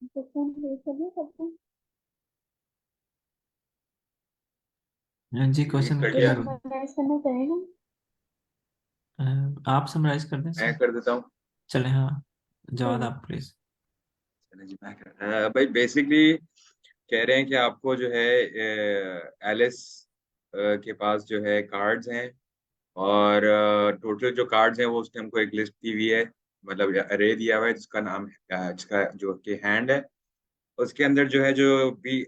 Question raise करिए सबको। हाँ जी, रीड क्वेश्चन कर कोई लिया। क्लियर हो समराइज करना चाहेगा? गया। आप समराइज कर दें मैं सर। कर देता हूँ। चले, हाँ, जवाब चलो। आप प्लीज। चलो जी, मैं भाई बेसिकली कह रहे हैं कि आपको जो है एलिस के पास जो है कार्ड्स हैं, और टोटल जो कार्ड्स हैं वो उसने हमको एक लिस्ट दी हुई है, मतलब अरे दिया हुआ है जिसका नाम जिसका जो कि हैंड है। उसके अंदर जो है जो भी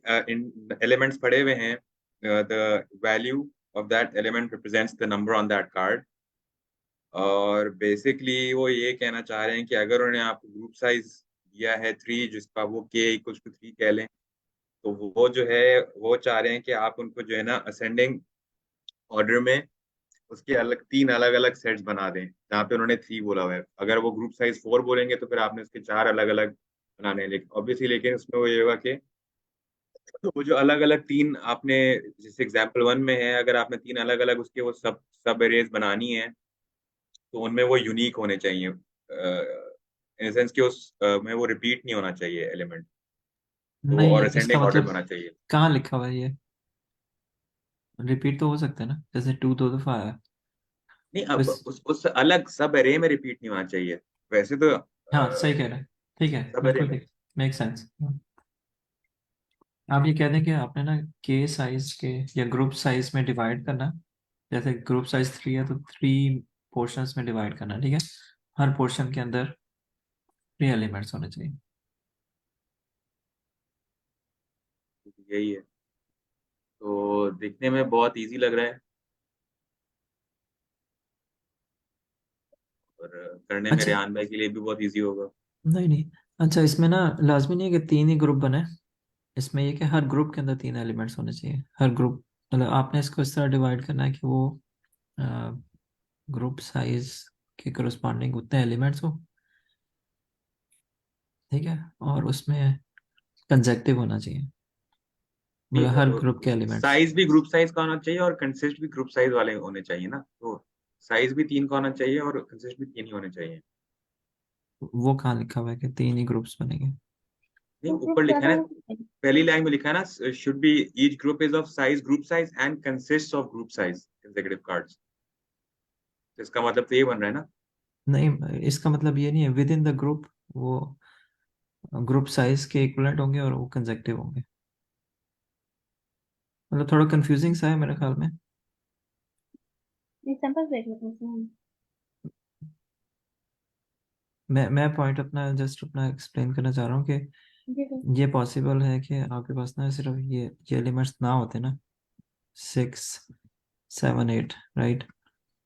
एलिमेंट्स पड़े हुए हैं, the value of that element represents the number on that card. और बेसिकली वो ये कहना चाह रहे हैं कि अगर उन्होंने आपको ग्रुप साइज दिया है 3, जिसका वो के इक्वल टू 3 कह लें, तो वो जो है वो चाह रहे हैं कि आप उनको जो है ना असेंडिंग ऑर्डर में उसके अलग 3 अलग अलग सेट्स बना दें, जहाँ पे उन्होंने 3 बोला हुआ है। अगर वो ग्रुप साइज 4 बोलेंगे तो फिर आपने उसके 4 अलग अलग बनाने हैं, लेकिन ऑब्वियसली लेकिन उसमें वो ये होगा कि तो वो जो अलग अलग 3 आपने, जैसे एग्जाम्पल 1 में है, अगर आपने 3 अलग अलग उसके वो सब सब एरेज बनानी है, तो उनमें वो यूनिक होने चाहिए, इन सेंस कि उस में वो रिपीट नहीं होना चाहिए एलिमेंट, तो वो और नहीं, इसका असेंडिंग ऑर्डर में मतलब होना चाहिए। कहाँ लिखा हुआ है ये? रिपीट तो हो सकता है ना, जैसे टू दो दफा आया। नहीं, तो अब इस, उस अलग सब एरे में रिपीट नहीं होना चाहिए, वैसे तो हाँ सही कह रहे हैं, ठीक है, सब एरे बिल्कुल में। ठीक, मेक सेंस। आप ये कह दें कि आपने ना के साइज के या ग्रुप साइज में डिवाइड करना। जैसे ग्रुप साइज 3 है तो 3 पोर्शंस में डिवाइड करना, ठीक है। हर पोर्शन के अंदर 3 एलिमेंट्स होने चाहिए। यही है, तो दिखने में बहुत इजी लग रहा है, और करने में अच्छा, रेहान भाई के लिए भी बहुत इजी होगा। नहीं नहीं, अच्छा, इसमें ना लाजमी नहीं है कि 3 ही ग्रुप बने। इसमें ये कि हर ग्रुप के अंदर 3 एलिमेंट्स होने चाहिए, हर ग्रुप। मतलब आपने इसको इस तरह डिवाइड करना है कि वो ग्रुप साइज के करस्पॉन्डिंग उतने एलिमेंट्स हो, ठीक है। और उसमें कंजेक्टिव होना चाहिए, मतलब हर ग्रुप के एलिमेंट्स। साइज भी ग्रुप साइज का होना चाहिए और कंसिस्ट भी ग्रुप साइज वाले होने चाहिए ना, तो साइज भी 3 का होना चाहिए और कंसिस्ट भी 3 ही होने चाहिए। वो कहाँ लिखा हुआ है कि 3 ही ग्रुप्स बनेंगे? नहीं, तो ग्रुप ऊपर लिखा है ज्यादा ना, हो सकते हैं। पहली लाइन में लिखा है ना, should be each group is of size group size and consist of group size consecutive cards. तो इसका मतलब तो ये बन रहा है ना। नहीं, इसका मतलब ये नहीं है विद इन द ग्रुप वो ग्रुप साइज के इक्वलेंट होंगे और वो कंजेक्टिव होंगे। मतलब थोड़ा कंफ्यूजिंग सा है मेरे ख्याल में। एग्जांपल देख लेते हैं इसमें हम। मैं पॉइंट अपना जस्ट अपना एक्सप्लेन करना चाह रहा हूँ कि जी जी। ये पॉसिबल है कि आपके पास ना सिर्फ ये एलिमेंट्स ना होते ना, 6 7 8, राइट।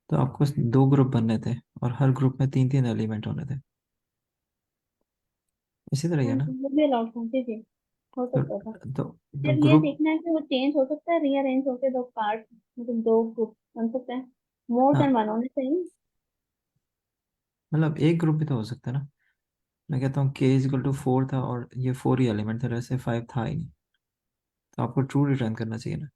तो आपको 2 ग्रुप बनने थे और हर ग्रुप में 3 3 एलिमेंट होने थे, इसी तरह ही है हाँ ना। जी, वो भी अलाउड था। जी जी, हो तो सकता था। तो फिर ये ग्रुप, देखना है कि वो चेंज हो सकता है, रीअरेंज होके दो पार्ट, मतलब दो ग्रुप बन सकते हैं। मोर देन हाँ, वन होने चाहिए। मतलब एक ग्रुप भी तो हो सकता है ना। मैं कहता हूँ के इज इक्वल टू 4 था और ये 4 ही एलिमेंट थे, वैसे 5 था ही नहीं, तो आपको ट्रू रिटर्न करना चाहिए ना।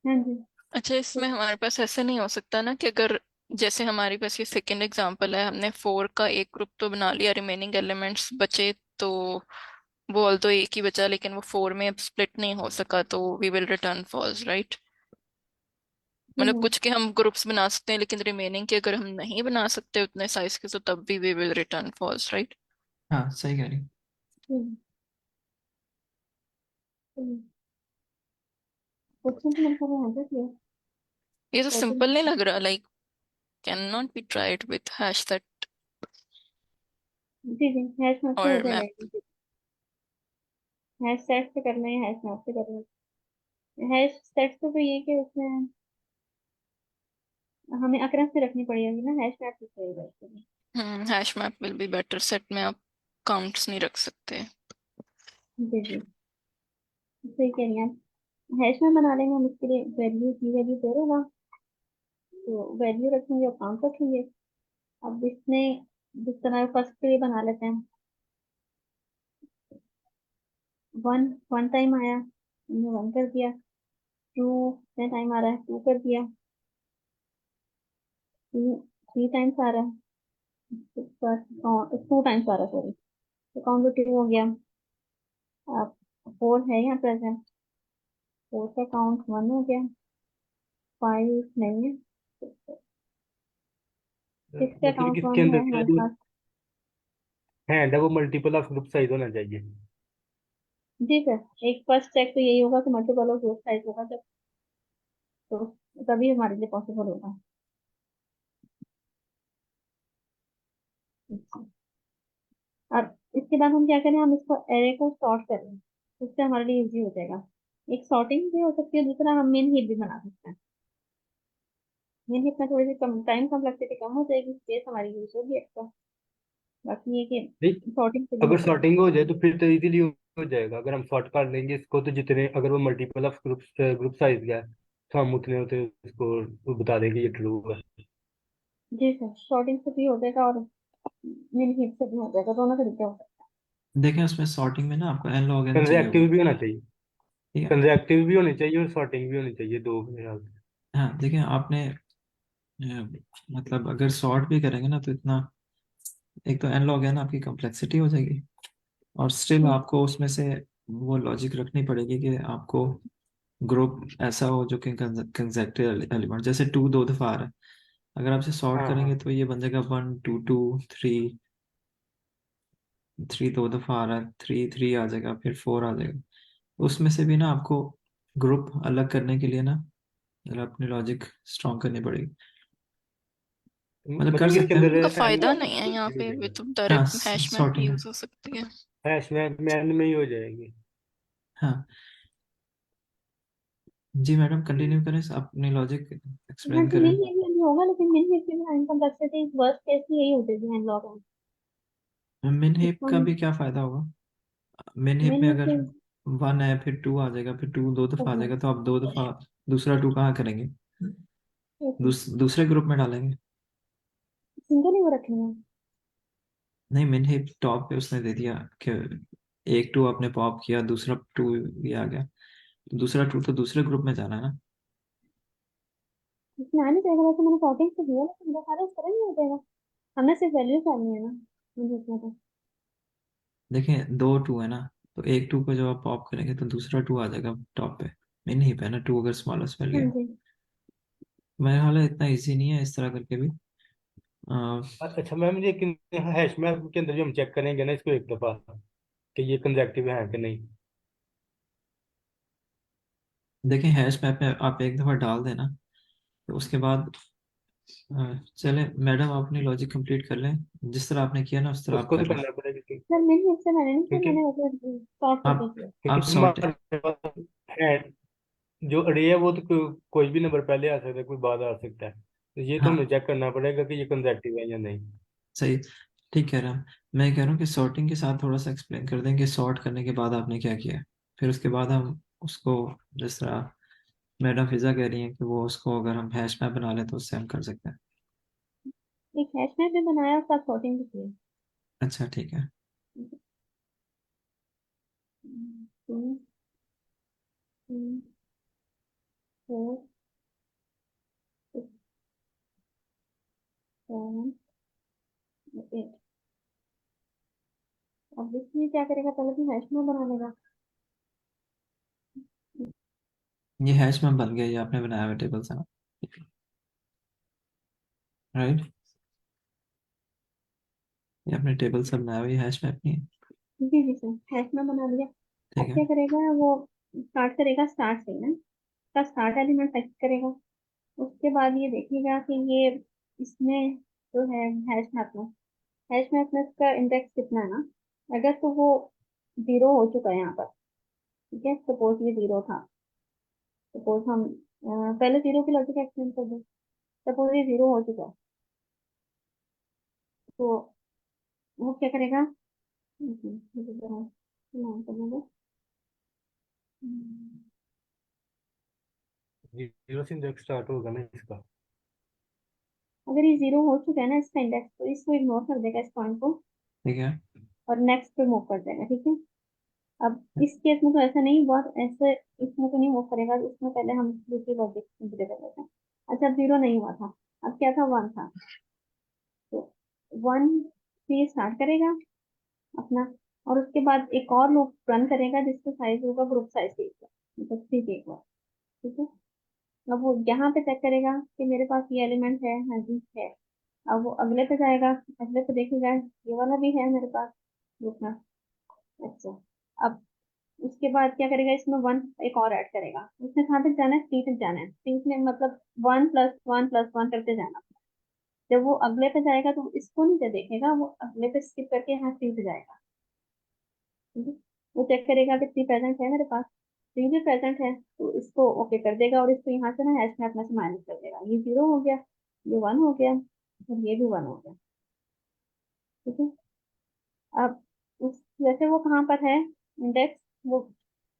हाँ जी। अच्छा, इसमें हमारे पास ऐसे नहीं हो सकता ना कि अगर जैसे हमारे पास ये सेकंड एग्जांपल है, हमने 4 का एक ग्रुप तो बना लिया, रिमेनिंग एलिमेंट्स बचे, तो वो ऑल्दो एक ही बचा लेकिन वो 4 में अब स्प्लिट नहीं हो सका, तो we will return false, right. मतलब हम्म कुछ के हम ग्रुप्स बना सकते हैं लेकिन रिमेनिंग के अगर हम नहीं बना सकते उतने साइज के, तो तब भी we will return false, right. हाँ सही कह रही। हम्म क्वेश्चन तो मेरे ख्याल में आंसर किया। ये तो टोटल। सिंपल नहीं लग रहा, like can not be tried with hash that जी जी, हैश मैप से हो और मैप। जाएगा। हैश सेट से करना है, हैश मैप से करना है। हैश सेट से तो ये कि उसमें हमें अकरस से रखनी पड़ेगी ना, हैश मैप से होगा इसके लिए। Hash map will be better, set में आप काउंट्स नहीं रख सकते। जी जी, सही कह रही हैं आप। हैश मैप बना लेंगे हम, इसके लिए वैल्यू की वैल्यू दे होगा, तो वैल्यू रखेंगे और काउंट रखेंगे। अब इसमें जिस तरह फर्स्ट के लिए बना लेते हैं। वन, वन टाइम आया, हमने वन कर दिया। टू टाइम आ रहा है, टू कर दिया। थ्री, थ्री टाइम्स आ रहा है, टू टाइम्स आ रहा है, सॉरी। तो काउंट टू हो गया। अब 4 है यहाँ प्रेजेंट, 4 का काउंट 1 हो गया, 5 नहीं है, 6 का मतलब काउंट कि इसके 1 है अंदर हमारे जो पास। हैंड है वो मल्टीपल ऑफ ग्रुप साइज होना चाहिए। जी सर, एक फर्स्ट चेक तो यही होगा कि मल्टीपल ऑफ ग्रुप साइज होगा जब, तो तभी हमारे लिए पॉसिबल होगा। अच्छा। अब इसके बाद हम क्या करें, हम इसको एरे को सॉर्ट करें, उससे हमारे लिए इजी हो जाएगा। एक सॉर्टिंग भी हो सकती है, दूसरा हम मेन हीप भी बना सकते हैं। मेन हीप में थोड़ी सी कम टाइम कम्प्लेक्सिटी कम हो जाएगी, स्पेस हमारी यूज होगी एक्स्ट्रा। बाकी ये नहीं, कि सॉर्टिंग से भी हो अगर जाएगा। सॉर्टिंग हो जाए तो फिर तो इजीली हो जाएगा। अगर हम सॉर्ट कर लेंगे इसको तो जितने, अगर वो मल्टीपल ऑफ ग्रुप साइज का है तो हम उतने उतने उसको बता देंगे ये ट्रू है। जी सर, सॉर्टिंग से भी हो जाएगा और मेन हीप से भी हो जाएगा, दोनों तरीके हो सकते देखें उसमें सॉर्टिंग में ना आपको एन लॉग एन चाहिए कंजर्वेटिव होगा। भी होना चाहिए, ठीक है। कंजर्वेटिव भी होनी चाहिए और सॉर्टिंग भी होनी चाहिए, दो मेरे ख्याल से। हाँ देखिए आपने मतलब अगर सॉर्ट भी करेंगे ना तो इतना, एक तो एन लॉग एन आपकी कम्प्लेक्सिटी हो जाएगी, और स्टिल हैं। आपको उसमें से वो लॉजिक रखनी पड़ेगी कि आपको ग्रुप ऐसा हो जो कि कंसेक्टिव एलिमेंट, जैसे टू दो दफा आ रहा है, अगर आप इसे सॉर्ट हाँ करेंगे हाँ। तो ये बन जाएगा one two two three, three दो दफा आ रहा है, थ्री थ्री आ जाएगा, फिर फोर आ जाएगा। उसमें से भी ना आपको ग्रुप अलग करने के लिए ना जरा अपनी लॉजिक स्ट्रॉन्ग करनी पड़ेगी। मतलब कर मतलब कि इसके सकते अंदर हैं। का एन फायदा लॉग नहीं है यहाँ हो पे, भी जाएगा, तो हाँ डायरेक्ट हैश मैप भी सॉर्टिंग है। यूज हो सकती है। हैश मैन में ही हो जाएगी। हाँ जी मैडम ठीक। कंटिन्यू करें, अपनी लॉजिक हाँ एक्सप्लेन जी, करें। मेन हीप में भी होगा, लेकिन मेन हीप में टाइम कम्प्लेक्सिटी वर्स्ट केस में यही हो जाएगी एन लॉग एन। मिन हिप इसको का हम भी क्या फायदा होगा? मिन हिप मेन में हीप अगर से वन है फिर टू आ जाएगा, फिर टू दो दफा आ ओके जाएगा, तो आप दो दफा दूसरा टू कहाँ करेंगे? ओके, दूसरे ग्रुप में डालेंगे। सिंगल ही वो रखेंगे। नहीं, मिन हिप टॉप पे उसने दे दिया कि एक टू आपने पॉप किया, दूसरा टू भी आ गया, तो दूसरा टू तो दूसरे ग्रुप में जाना है ना। इसमें आने जाएगा, वैसे मैंने सॉर्टिंग से दिया, लेकिन वो सारा इस तरह नहीं हो जाएगा। हमें सिर्फ वैल्यू चाहिए है ना मेन हीप में तो। देखें दो टू है ना, तो एक टू को जब आप पॉप करेंगे तो दूसरा टू आ जाएगा टॉप पे। मिन हिप है ना, टू अगर स्मॉलेस्ट वैल्यू हाँ है। जी। मेरा ख्याल है इतना इजी नहीं है इस तरह करके भी। अ, अच्छा मैम, लेकिन हैश मैप के अंदर भी हम चेक करेंगे ना इसको एक दफा कि ये कंजर्वेटिव है कि नहीं। देखें हैश मैप में आप एक दफ़ा डाल देना, तो उसके बाद चले मैडम आप अपनी लॉजिक कंप्लीट कर लें, जिस तरह आपने किया ना उस तरह आप उसको तो कर लें। करना पड़ेगा सर मेन हीप से मैंने नहीं किया, क्योंकि मैंने वैसे सॉर्ट करके आप किया। आप क्योंकि सॉर्ट। हमारे पास है जो अरे है वो तो कोई भी नंबर पहले आ सकता है, कोई बाद आ सकता है, तो ये तो हमें हाँ चेक करना पड़ेगा कि ये कंजर्वेटिव है या नहीं। सही, ठीक कह रहा हूँ। मैं कह रहा हूँ कि सॉर्टिंग के साथ थोड़ा सा एक्सप्लेन कर दें कि सॉर्ट करने के बाद आपने क्या किया, फिर उसके बाद हम उसको, जिस तरह मैडम फिजा कह रही हैं कि वो उसको अगर हम हैश मैप बना लें तो उससे हम कर सकते हैं। एक हैश मैप भी बनाया और साथ सॉर्टिंग भी की। अच्छा ठीक है। 2 3 4 6 7 8। अब इसमें क्या करेगा, पहले तो हैश मैप बना लेगा। ये हैश मैप बन गया, ये आपने बनाया हुआ टेबल से ना, राइट? ये आपने टेबल से बनाया हुआ, ये हैश मैप नहीं है। जी जी सर, हैश मैप बना लिया। ठीक अब है। क्या करेगा वो, स्टार्ट करेगा स्टार्ट से ना, का स्टार्ट एलिमेंट सेलेक्ट करेगा। उसके बाद ये देखेगा कि ये इसमें जो है हैश मैप में इसका इंडेक्स कितना है ना। अगर तो वो 0 हो चुका है यहाँ पर, ठीक है, सपोज ये 0 था। सपोज हम पहले 0 की लॉजिक एक्सप्लेन कर दें। सपोज ये 0 हो चुका है, तो वो क्या करेगा। मुझे जरा नाम करने दो। हम्म, जीरो से इंडेक्स स्टार्ट होगा ना इसका। अगर ये 0 हो चुका है ना इसका इंडेक्स, तो इसको इग्नोर कर देगा इस पॉइंट को, ठीक है। और नेक्स्ट पे मूव कर देगा, ठीक है। अब इस केस में तो ऐसा नहीं हुआ, ऐसे इसमें तो नहीं मूव करेगा, इसमें पहले हम दूसरी लॉजिक कंसिडर कर लेते हैं। अच्छा, 0 नहीं हुआ था, अब क्या था, 1 था, तो 1 से स्टार्ट करेगा अपना, और उसके बाद एक और लूप रन करेगा जिसका साइज होगा ग्रुप साइज के इक्वल, मतलब 3 के इक्वल। ठीक है। अब वो यहाँ पे चेक करेगा कि मेरे पास ये एलिमेंट है, हाँ जी है। अब वो अगले पे जाएगा, अगले पे देखेगा ये वाला भी है मेरे पास ग्रुप में। अच्छा, अब उसके बाद क्या करेगा, इसमें 1 एक और ऐड करेगा। उसने कहाँ तक जाना है, 3 तक जाना है। 3 में मतलब 1 + 1 + 1 करते जाना। जब वो अगले पे जाएगा तो इसको नहीं देखेगा, वो अगले पे स्किप करके यहाँ 3 पे जाएगा। ठीक है? वो चेक करेगा कि 3 प्रेजेंट है मेरे पास, 3 भी प्रेजेंट है तो इसको ओके कर देगा, और इसको यहाँ से ना हैश में अपने से माइनस कर देगा। ये 0 हो गया, ये 1 हो गया, और ये भी 1 हो गया। ठीक है। अब उस वैसे वो कहाँ पर है इंडेक्स, वो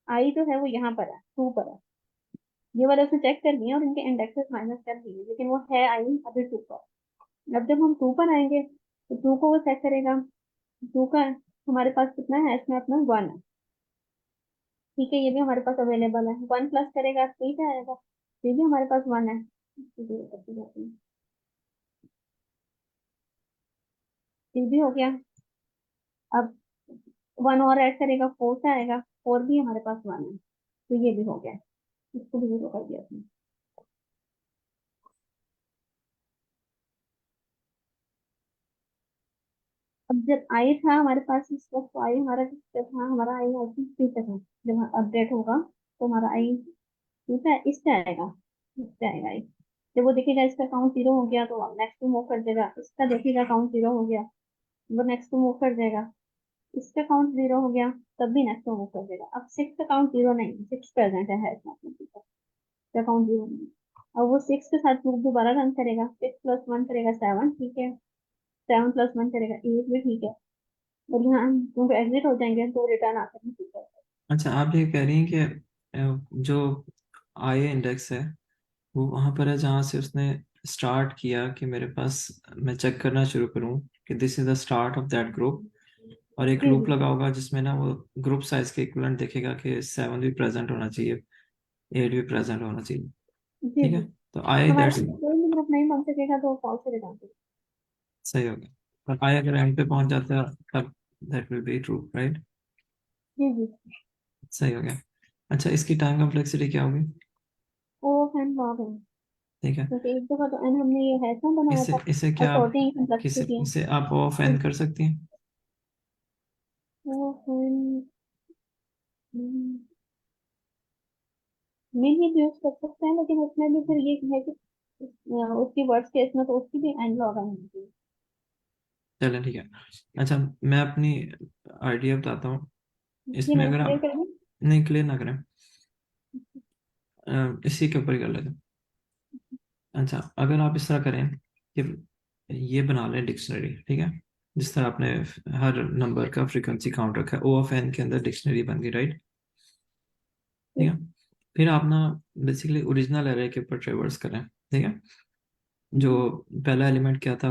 आई जो है वो यहाँ पर है, 2 पर है। ये वाले उसने चेक कर लिया और इनके इंडेक्सेस माइनस कर दिए, लेकिन वो है आई अभी 2 पर। अब जब हम 2 पर आएंगे तो 2 को वो चेक करेगा। 2 का हमारे पास कितना है, इसमें अपना 1 है। ठीक है, ये भी हमारे पास अवेलेबल है। 1 प्लस करेगा 3 पे आएगा, 3 भी हमारे पास 1 है। 3 भी हो गया। अब 1 और ऐड करेगा, 4 से आएगा, 4 भी हमारे पास 1 है, तो ये भी हो गया। इसको भी 0 कर दिया उसने। अब जब आई था हमारे पास इस वक्त, तो आई हमारा किस पे था, हमारा आई आई थिंक 3 पे था। जब अपडेट होगा तो हमारा आई 3 पे, इस पे आएगा, इस पे आएगा आई। जब वो देखेगा इसका अकाउंट 0 हो गया तो नेक्स्ट टू मूव कर देगा। इसका देखेगा अकाउंट 0 हो गया, वो नेक्स्ट टू मूव कर देगा। इसका अकाउंट 0 हो गया, तब भी नेक्स्ट टू मूव कर देगा। अब 6 अकाउंट 0 नहीं, 6 प्रेजेंट है इसका अकाउंट 0 नहीं। अब वो 6 के साथ लूप दोबारा रन करेगा। 6 + 1 करेगा 7, ठीक है। 7 + 1 करेगा 8 भी, ठीक है। और यहाँ क्योंकि एग्जिट हो जाएंगे तो रिटर्न आकर नहीं, ठीक है। अच्छा, आप ये कह रही हैं कि जो आई इंडेक्स है वो वहां पर है जहां से उसने स्टार्ट किया कि मेरे पास, मैं चेक करना शुरू करूं कि this is the start of that group, और एक जी लूप जी लगा होगा जिसमें ना वो ग्रुप साइज के इक्विवेलेंट देखेगा कि 7 भी प्रेजेंट होना चाहिए, 8 भी प्रेजेंट होना चाहिए। जी ठीक है, जी। तो आई हमारे दैट्स पास कोई भी ग्रुप नहीं बन सकेगा तो फॉल्स रिटर्न करेगा। सही हो गया। और आई अगर एंड पे पहुंच जाता है तब that will be true, right? जी जी। सही हो गया। अच्छा, इसकी टाइम कॉम्प्लेक्सिटी क्या होगी? ओ फैन लॉग है, ठीक है, क्योंकि एक दफा तो एन हमने ये हैश में बनाया इसे था, इसे और क्या आप सॉर्टिंग किसे कम्प्लेक्सिटी है। इसे आप ऑफ एन कर सकती हैं? ओ फैन मिल यूज कर सकते हैं, लेकिन उसमें भी फिर ये है कि उसकी वर्ड्स केस में तो उसकी भी एंड लॉग आनी चाहिए। चलें, ठीक है। अच्छा, मैं अपनी आइडिया बताता हूँ। जी इसमें मैंने अगर क्लियर आप कर दी। नहीं क्लियर ना करें, इसी के ऊपर ही कर लेते हैं। अच्छा, अगर आप इस तरह करें कि ये बना लें डिक्शनरी, ठीक है, जिस तरह आपने हर नंबर का फ्रीक्वेंसी काउंट रखा है, ओ ऑफ एन के अंदर डिक्शनरी बन गई, राइट? ठीक है, फिर आप ना बेसिकली ओरिजिनल एरे के ऊपर ट्रेवर्स करें। ठीक है, जो पहला एलिमेंट क्या था,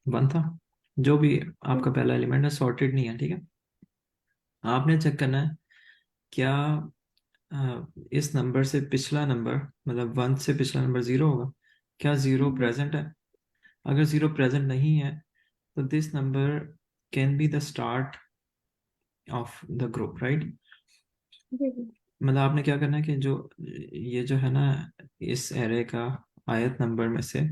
1 था। जो भी आपका पहला एलिमेंट है सॉर्टेड नहीं है, ठीक है। आपने चेक करना है क्या इस नंबर से पिछला नंबर, मतलब 1 से पिछला नंबर 0 होगा, क्या 0 प्रेजेंट है? अगर 0 प्रेजेंट नहीं है तो this number can be the start of the group, right? जी जी। मतलब आपने क्या करना है कि जो ये जो है ना, इस एरे का आयत नंबर में से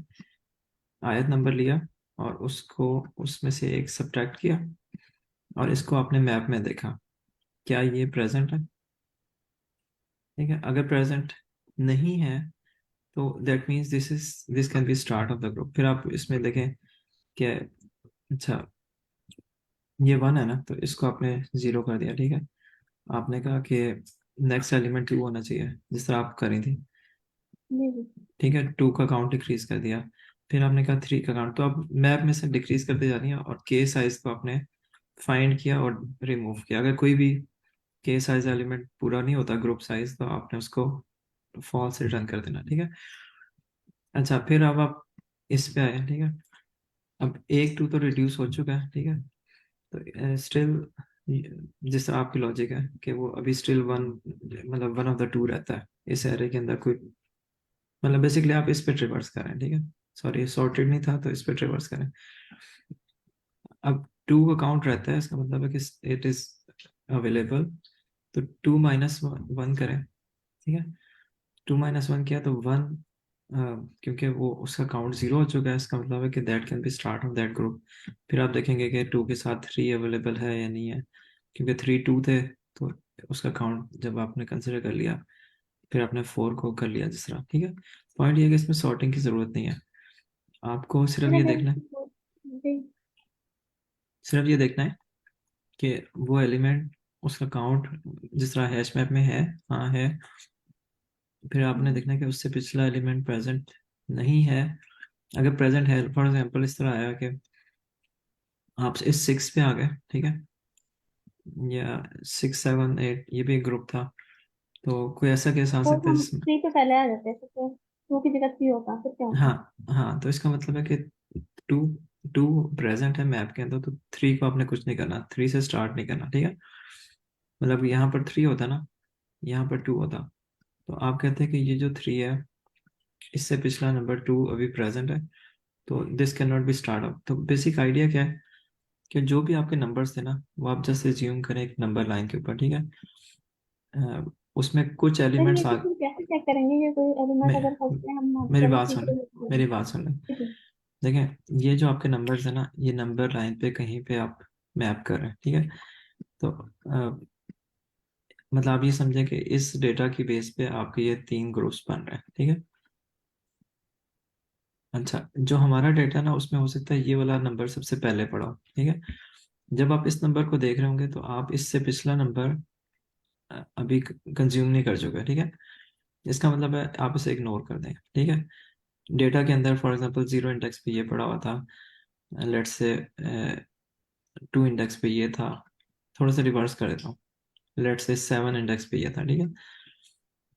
आयत नंबर लिया और उसको उसमें से एक सब्ट्रैक्ट किया, और इसको आपने मैप में देखा क्या ये प्रेजेंट है। ठीक है, अगर प्रेजेंट नहीं है तो that means this can be start of the group. फिर आप इसमें देखें कि अच्छा, ये 1 है ना, तो इसको आपने 0 कर दिया। ठीक है, आपने कहा कि नेक्स्ट एलिमेंट 2 होना चाहिए, जिस तरह आप करी थी। जी जी। ठीक है, 2 का काउंट डिक्रीज कर दिया। फिर आपने कहा 3 का काउंट, तो आप मैप में से डिक्रीज करते जा रही हैं, और के साइज को आपने फाइंड किया और रिमूव किया। अगर कोई भी के साइज एलिमेंट पूरा नहीं होता ग्रुप साइज, तो आपने उसको फॉल्स रिटर्न कर देना। ठीक है। अच्छा, फिर अब आप इस पे आए। ठीक है, अब 1 2 तो रिड्यूस हो चुका है। ठीक है, तो स्टिल जिस तरह आपकी लॉजिक है कि वो अभी स्टिल 1, मतलब 1 ऑफ द 2 रहता है इस एरे के अंदर। कोई मतलब बेसिकली आप इस पे ट्रिवर्स करें। ठीक है, सॉरी सॉर्टेड नहीं था तो इस पे ट्रिवर्स करें। अब टू का काउंट रहता है, इसका मतलब है कि इट इज अवेलेबल। तो 2 - 1 करें, ठीक है। 2 - 1 किया तो 1, क्योंकि वो उसका काउंट 0 हो चुका है, इसका मतलब है कि that can be start of that group. फिर आप देखेंगे कि 2 के साथ 3 अवेलेबल है या नहीं है, क्योंकि 3 2 थे, तो उसका काउंट जब आपने कंसिडर कर लिया, फिर आपने 4 को कर लिया जिस तरह, ठीक है। पॉइंट ये है कि इसमें सॉर्टिंग की जरूरत नहीं है, आपको सिर्फ मैंने ये अगर देखना है, जी, सिर्फ ये देखना है कि वो एलिमेंट, उसका काउंट जिस तरह हैश मैप में है, हाँ है। फिर आपने देखना है कि उससे पिछला एलिमेंट प्रेजेंट नहीं है। अगर प्रेजेंट है, फॉर एग्जांपल इस तरह आया कि आप इस 6 पे आ गए, ठीक है, या 6 7 8, ये भी एक ग्रुप था, तो कोई ऐसा केस आ फोर सकता है हम जिसमें, 3 पे पहले आ जाते हैं, तो 2 की जगह 3 होता, फिर क्या होता? हाँ हाँ, तो इसका मतलब है कि टू टू प्रेजेंट है मैप के अंदर, तो 3 को आपने कुछ नहीं करना, 3 से स्टार्ट नहीं करना, ठीक है। मतलब यहाँ पर 3 होता ना, यहाँ पर 2 होता, तो आप कहते हैं कि ये जो 3 है, इससे पिछला नंबर 2 अभी प्रेजेंट है, तो this can not B start up. तो बेसिक आइडिया क्या है कि जो भी आपके नंबर्स थे ना, वो आप जैसे ज्यूम करें एक नंबर लाइन के ऊपर, ठीक है। उसमें कुछ सर ये एलिमेंट्स आ, तो फिर कैसे चेक करेंगे कि कोई एलिमेंट मे, अगर फर्स्ट में हम मेरी पहले बात ठीक सुन ले, है? मेरी बात सुन ले। ठीक है। देखें, ये जो आपके नंबर्स है ना, ये नंबर लाइन पे कहीं पे आप मैप कर रहे हैं, ठीक है। तो मतलब आप ये समझे कि इस डेटा की बेस पे आपके ये 3 ग्रुप्स बन रहे हैं, ठीक है। अच्छा, जो हमारा डेटा ना, उसमें हो सकता है ये वाला नंबर सबसे पहले पड़ा हो, ठीक है। जब आप इस नंबर को देख रहे होंगे, तो आप इससे पिछला नंबर अभी कंज्यूम नहीं कर चुके, ठीक है। इसका मतलब है आप इसे इग्नोर कर दें, ठीक है। डेटा के अंदर फॉर एग्जांपल 0 इंडेक्स पे ये पड़ा हुआ था, लेट्स से 2 इंडेक्स पे ये था, थोड़ा सा रिवर्स कर देता हूँ, लेट्स से 7 इंडेक्स पे ये था, ठीक है।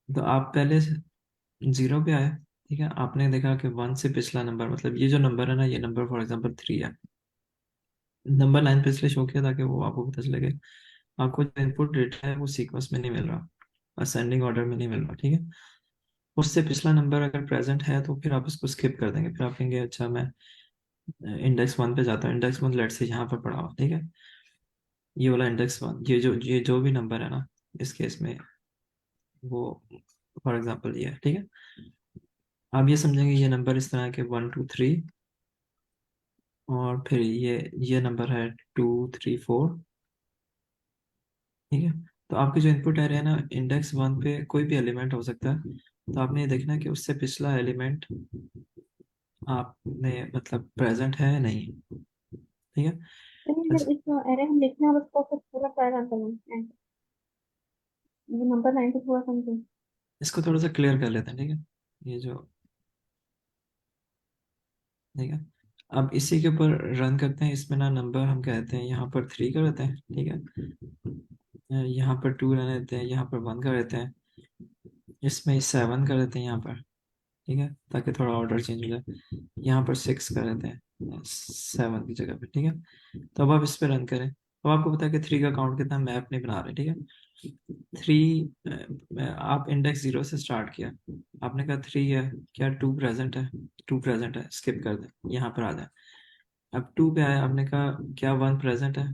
तो आप पहले 0 पे आए, ठीक है, आपने देखा कि 1 से पिछला नंबर, मतलब ये जो नंबर है ना, ये नंबर फॉर एग्जांपल 3 है। नंबर लाइन पे इसलिए शो किया ताकि वो आपको पता चले कि आपको जो इनपुट डेटा है वो सीक्वेंस में नहीं मिल रहा, असेंडिंग ऑर्डर में नहीं मिल रहा, ठीक है। उससे पिछला नंबर अगर प्रेजेंट है, तो फिर आप इसको स्किप कर देंगे, फिर आप कहेंगे अच्छा मैं इंडेक्स 1 पे जाता हूँ, इंडेक्स 1 लेट से यहाँ पर पड़ा हुआ, ठीक है। ये वाला इंडेक्स 1, ये जो भी नंबर है ना, इस केस में वो फॉर एग्जांपल ये है, ठीक है। आप ये समझेंगे ये नंबर इस तरह के 1 2 3, और फिर ये नंबर है 2 3 4, ठीक है। तो आपके जो इनपुट एरे है ना, इंडेक्स 1 पे कोई भी एलिमेंट हो सकता है, तो आपने ये देखना है कि उससे पिछला एलिमेंट आपने मतलब प्रेजेंट है या नहीं, ठीक है। चलिए अच्छा, जब इसको एरे हम लिखते हैं और उसको फिर पूरा ट्राई रन करेंगे, ये नंबर 9 को थोड़ा समझें। इसको थोड़ा सा क्लियर कर लेते हैं, ठीक है। ये जो, ठीक है, अब इसी के ऊपर रन करते हैं। इसमें ना नंबर हम कहते हैं, यहाँ पर 3 कर देते हैं, ठीक है, यहाँ पर 2 रहने देते हैं, यहाँ पर 1 कर देते हैं, इसमें 7 कर देते हैं यहाँ पर, ठीक है, ताकि थोड़ा ऑर्डर चेंज हो जाए। यहाँ पर 6 कर देते हैं 7 की जगह पे, ठीक है। तो अब आप इस पे रन करें, अब आपको पता है कि 3 का काउंट कितना, मैप नहीं बना रहे, ठीक है। 3, आप इंडेक्स 0 से स्टार्ट किया, आपने कहा 3 है, क्या 2 प्रेजेंट है? 2 प्रेजेंट है, स्किप कर दें, यहाँ पर आ जाए। अब 2 पे आया, आपने कहा क्या 1 प्रेजेंट है?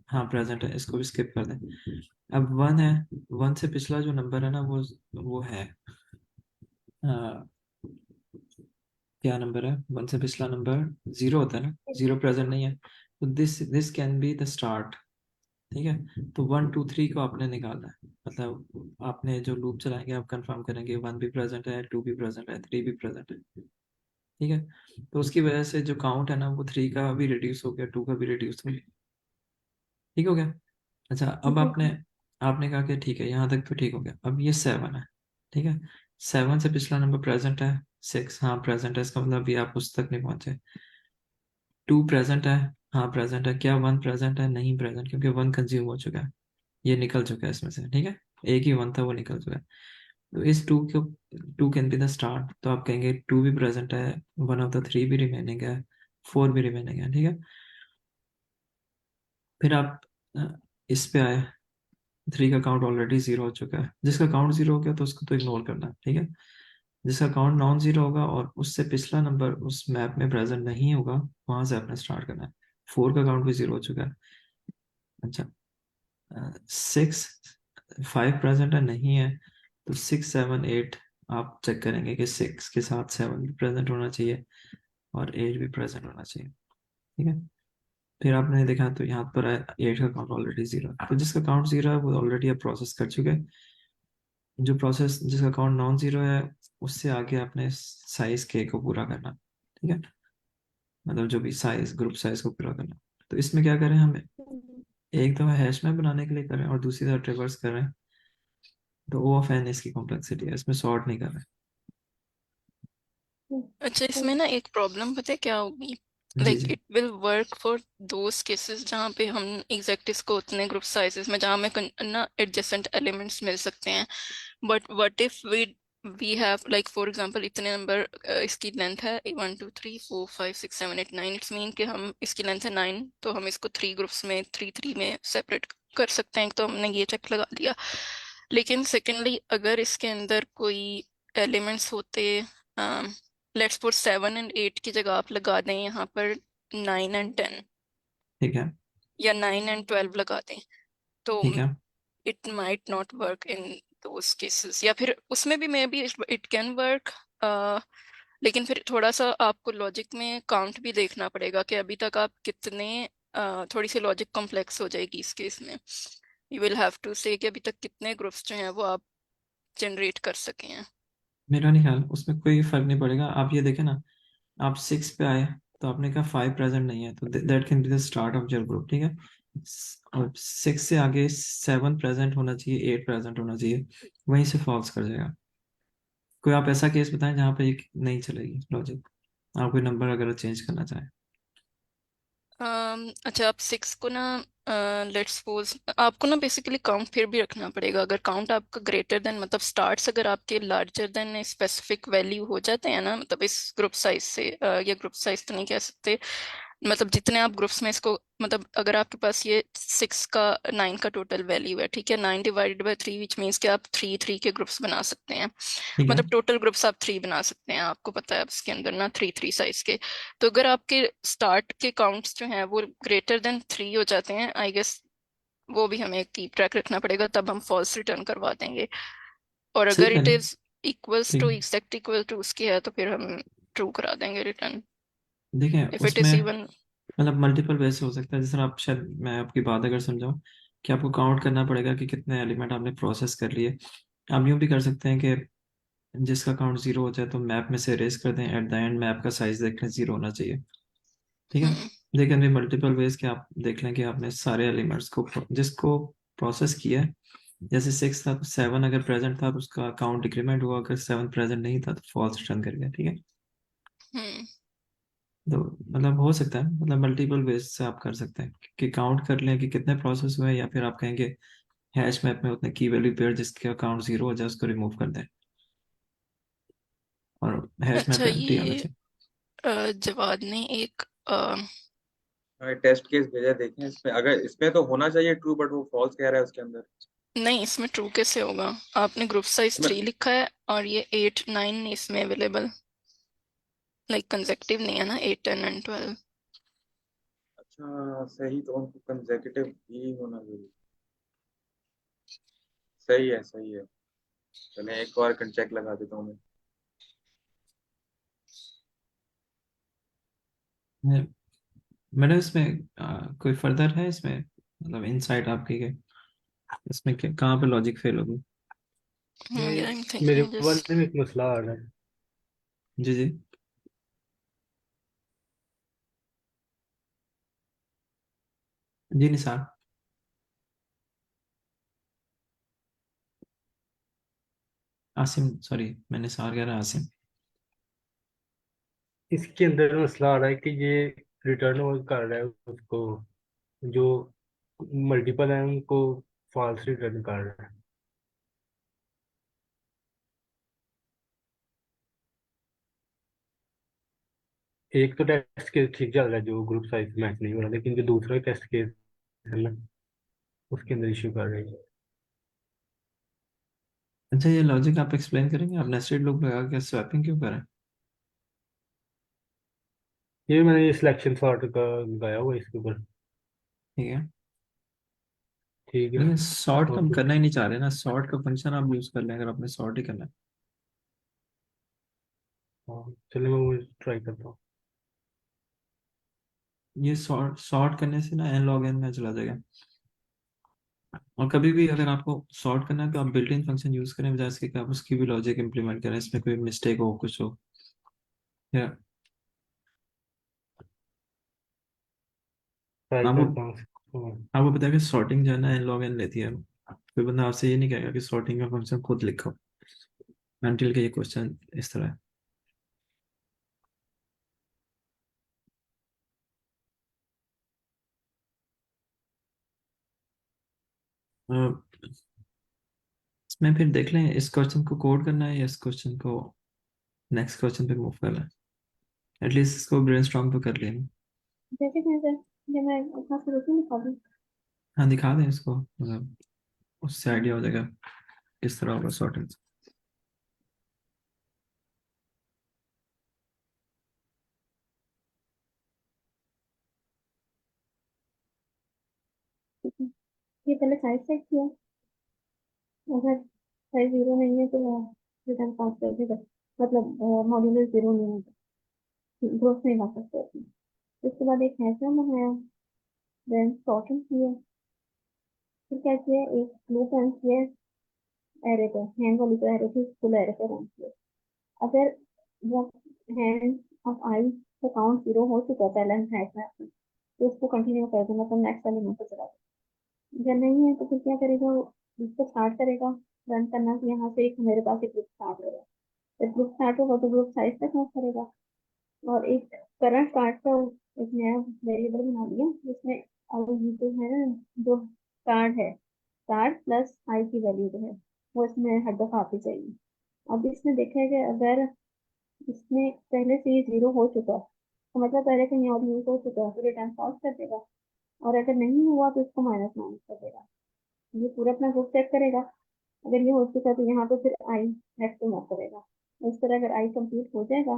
हाँ प्रेजेंट है, इसको भी स्किप कर दें। अब 1 है, 1 से पिछला जो नंबर है ना, वो है, क्या नंबर है? 1 से पिछला नंबर 0 होता है ना, 0 प्रेजेंट नहीं है, तो this can be the start, ठीक है। तो 1 2 3 को आपने निकालना है, मतलब आपने जो लूप चलाएंगे, आप कंफर्म करेंगे 1 भी प्रेजेंट है, 2 भी प्रेजेंट है, 3 भी प्रेजेंट है, ठीक है। तो उसकी वजह से जो काउंट है ना, वो 3 का भी रिड्यूस हो गया, 2 का भी रिड्यूस हो गया, ठीक हो गया। अच्छा, अब जी आपने आपने कहा कि ठीक है, यहाँ तक तो ठीक हो गया। अब ये 7 है, ठीक है, 7 से पिछला नंबर प्रेजेंट है, 6, हाँ प्रेजेंट है, इसका मतलब अभी आप उस तक नहीं पहुंचे। 2 प्रेजेंट है, हाँ प्रेजेंट है, क्या 1 प्रेजेंट है? नहीं प्रेजेंट, क्योंकि 1 कंज्यूम हो चुका है, ये निकल चुका है इसमें से, ठीक है। एक ही 1 था, वो निकल चुका है। तो इस 2 कैन बी द स्टार्ट, तो आप कहेंगे 2 भी प्रेजेंट है, 1 ऑफ द 3 भी रिमेनिंग है, 4 भी रिमेनिंग है, ठीक है। फिर आप इस पे आए, 3 का काउंट ऑलरेडी 0 हो चुका है, जिसका काउंट 0 हो गया तो उसको तो इग्नोर करना है, ठीक है। जिसका काउंट नॉन 0 होगा और उससे पिछला नंबर उस मैप में प्रेजेंट नहीं होगा, वहां से आपने स्टार्ट करना है। 4 का काउंट भी 0 हो चुका है। अच्छा, 6 5 प्रेजेंट है नहीं है, तो 6 7 8 आप चेक करेंगे कि 6 के साथ 7 भी प्रेजेंट होना चाहिए और 8 भी प्रेजेंट होना चाहिए। ठीक है, फिर आपने देखा तो यहाँ पर है 8 का काउंट ऑलरेडी 0 है, तो जिसका काउंट 0 है वो ऑलरेडी आप प्रोसेस कर चुके हैं। जो प्रोसेस जिसका काउंट नॉन जीरो है उससे आगे आपने साइज के को पूरा करना। ठीक है, मतलब जो भी साइज ग्रुप साइज को पूरा करना। तो इसमें क्या करें, हम एक दफा हैश मैप बनाने के लिए करें और दूसरी तरफ ट्रिवर्स कर रहे हैं, तो ओ ऑफ एन इसकी कॉम्प्लेक्सिटी है, इसमें सॉर्ट नहीं कर रहे। अच्छा, इसमें ना एक प्रॉब्लम पता है क्या होगी? जी लाइक जी it will work for those cases जहाँ पे हम एग्जैक्ट इसको उतने ग्रुप साइजेस में जहाँ हमें ना एडजेसेंट एलिमेंट्स मिल सकते हैं। But what if we have like for example इतने नंबर इसकी लेंथ है 1 2 3 4 5 6 7 8 9, इट्स मीन कि हम इसकी लेंथ है 9, तो हम इसको 3 ग्रुप्स में 3 3 में सेपरेट कर सकते हैं, तो हमने ये चेक लगा लिया। लेकिन सेकेंडली अगर इसके अंदर कोई एलिमेंट्स होते, लेट्स पुट 7 और 8 की जगह आप लगा दें यहाँ पर 9 और 10, ठीक है या 9 और 12 लगा दें, तो ठीक है it might not work in those cases. या फिर उसमें भी may be it can work, लेकिन फिर थोड़ा सा आपको लॉजिक में काउंट भी देखना पड़ेगा कि अभी तक आप कितने, थोड़ी सी लॉजिक कॉम्प्लेक्स हो जाएगी इस केस में। यू विल हैव टू से कि अभी तक कितने ग्रुप्स जो हैं वो आप जनरेट कर सके हैं। मेरा नहीं ख्याल उसमें कोई फर्क नहीं पड़ेगा। आप ये देखें ना, आप 6 पे आए तो आपने कहा 5 प्रेजेंट नहीं है, तो that can be the start of your group. ठीक है, और 6 से आगे 7 प्रेजेंट होना चाहिए, 8 प्रेजेंट होना चाहिए, वहीं से फॉल्स कर जाएगा। कोई आप ऐसा केस बताएं जहाँ पे ये नहीं चलेगी लॉजिक, आप कोई नंबर अगर चेंज करना चाहें। अच्छा, आप 6 को ना, लेट्स सपोज आपको ना बेसिकली काउंट फिर भी रखना पड़ेगा। अगर काउंट आपका ग्रेटर देन, मतलब स्टार्ट्स अगर आपके लार्जर देन स्पेसिफिक वैल्यू हो जाते हैं ना, मतलब इस ग्रुप साइज से, या ग्रुप साइज तो नहीं कह सकते, मतलब जितने आप ग्रुप्स में इसको, मतलब अगर आपके पास ये 6 का 9 का टोटल वैल्यू है, ठीक है, 9 डिवाइडेड बाय 3 विच मीन्स कि आप 3 3 के ग्रुप्स बना सकते हैं। ठीक है, मतलब टोटल ग्रुप्स आप 3 बना सकते हैं, आपको पता है इसके अंदर ना 3 3 साइज के। तो अगर आपके स्टार्ट के काउंट्स जो हैं वो ग्रेटर देन 3 हो जाते हैं, आई गेस वो भी हमें कीप ट्रैक रखना पड़ेगा, तब हम फॉल्स रिटर्न करवा देंगे। और सही अगर कह इट रहे हैं। इज इक्वल्स टू ठीक, एग्जैक्ट इक्वल टू उसकी है, तो फिर हम ट्रू करा देंगे रिटर्न, देखें इफ इट इज उसमें इवन। मतलब मल्टीपल वे से हो सकता है। जिस तरह आप शायद, मैं आपकी बात अगर समझाऊं कि आपको काउंट करना पड़ेगा कि कितने एलिमेंट आपने प्रोसेस कर लिए। आप यूं भी कर सकते हैं कि जिसका काउंट 0 हो जाए तो मैप में से इरेज कर दें, एट द एंड मैप का साइज देख लें 0 होना चाहिए। ठीक है, hmm they can be multiple ways कि आप देख लें कि आपने सारे एलिमेंट्स को जिसको प्रोसेस किया है, जैसे 6 था तो 7 अगर प्रेजेंट था तो उसका काउंट डिक्रीमेंट हुआ, अगर 7 प्रेजेंट नहीं था तो फॉल्स रिटर्न कर गया। ठीक है, हम्म तो मतलब हो सकता है, मतलब मल्टीपल वेज से आप कर सकते हैं कि काउंट कर लें कि कितने प्रोसेस हुए, या फिर आप कहेंगे हैश मैप में उतने की वैल्यू पेयर जिसका काउंट 0 हो जाए उसको रिमूव कर दें और हैश अच्छा, मैप एम्प्टी आना ये चाहिए। जवाद ने एक टेस्ट केस भेजा देखें इसमें, अगर इसमें तो होना चाहिए ट्रू, बट वो फॉल्स कह रहा है उसके अंदर। नहीं, इसमें ट्रू कैसे होगा? आपने ग्रुप साइज इसमें 3 लिखा है और ये 8 9 इसमें अवेलेबल, लाइक कंसेक्टिव नहीं है ना 8 10 एंड 12। अच्छा सही, तो उनको कंसेक्यूटिव ही होना चाहिए। सही है सही है। चले एक और चेक लगा देता हूँ मैं। मैंने इसमें कोई फर्दर है इसमें, मतलब इनसाइट आपकी के इसमें कहाँ पे लॉजिक फेल होगी। आई एम मेरे थिंकिंग जस्ट। वाले में एक मसला आ रहा है। जी जी, जी निसार। आसिम, सॉरी मैं निसार कह रहा आसिम। इसके अंदर मसला आ रहा है कि ये रिटर्न वो कर रहा है उसको, जो मल्टीपल है उनको फॉल्स रिटर्न कर रहा है। एक तो टेस्ट केस ठीक चल रहा है जो ग्रुप साइज मैच नहीं हो रहा, लेकिन जो दूसरा टेस्ट केस है ना, उसके अंदर इश्यू कर रही है। अच्छा, ये लॉजिक आप एक्सप्लेन करेंगे, आप नेस्टेड लूप लगा के स्वैपिंग क्यों करें। ये मैंने ये सिलेक्शन सॉर्ट का लगाया हुआ है इसके ऊपर। ठीक है, ठीक है। लेकिन सॉर्ट तो और हम कुछ? करना ही नहीं चाह रहे ना, सॉर्ट का फंक्शन आप यूज कर लें अगर आपने सॉर्ट ही करना है। हाँ, चलिए मैं वो ट्राई करता हूँ। ये सॉर्ट सॉर्ट करने से ना एन लॉग एन में चला जाएगा। और कभी भी अगर आपको सॉर्ट करना है तो आप बिल्ट इन फंक्शन यूज करें, बजाय इसके कि आप उसकी भी लॉजिक इंप्लीमेंट करें, इसमें कोई मिस्टेक हो कुछ हो। या ट्राई आपको करता हूँ हाँ। आपको पता है कि सॉर्टिंग जो है ना एन लॉग एन लेती है। कोई बंदा आपसे ये नहीं कहेगा कि सॉर्टिंग का फंक्शन खुद लिखो, अनटिल के ये क्वेश्चन इस तरह है। अ, इसमें फिर देख लें इस क्वेश्चन को कोड करना है या इस क्वेश्चन को नेक्स्ट क्वेश्चन पे मूव करना है। एटलीस्ट इसको ब्रेनस्टॉर्म तो कर लें। जैसे कैसे, जब मैं अपना शुरू से लिखा दूँ। हाँ दिखा दें इसको, मतलब उससे आइडिया हो जाएगा किस तरह होगा सॉर्टिंग। ठीक है, ये पहले साइज चेक किया, अगर साइज जीरो नहीं है तो रिटर्न पास कर देगा, मतलब मॉड्यूलर जीरो नहीं है, ग्रोथ नहीं ला सकते उसमें। उसके बाद एक हैशा बनाया, देन सॉर्टिंग किया, फिर क्या किया, एक लूप रन किया एरे पे, हैंड वाली तो एरे थी, फुल एरे पे रन किया। अगर वो हैंड ऑफ आई का काउंट जीरो हो चुका है पहले हैश में अपने, तो उसको कंटिन्यू कर देना, तो नेक्स्ट वाले में पे चला जाए। अगर नहीं है तो फिर क्या करेगा वो, इसको स्टार्ट करेगा रन करना, कि यहाँ से एक मेरे पास एक ग्रुप स्टार्ट हो रहा है। जब ग्रुप स्टार्ट होगा तो ग्रुप साइज तक नोट करेगा, और एक करंट स्टार्ट का एक नया वेरिएबल बना दिया जिसमें अब ये जो है ना, जो कार्ड है, कार्ड प्लस आई की वैल्यू जो है वो इसमें हर दफा आती चाहिए। अब इसमें देखा है कि अगर इसमें पहले से ही जीरो हो चुका है तो मतलब पहले कहीं और यूज हो चुका है, तो रिटर्न फॉल्स कर देगा, और अगर नहीं हुआ तो इसको माइनस माइनस कर देगा। ये पूरा अपना ग्रुप चेक करेगा, अगर ये हो चुका है तो यहाँ पे फिर आई नेक्स्ट मूव करेगा। इस तरह अगर आई कंप्लीट हो जाएगा,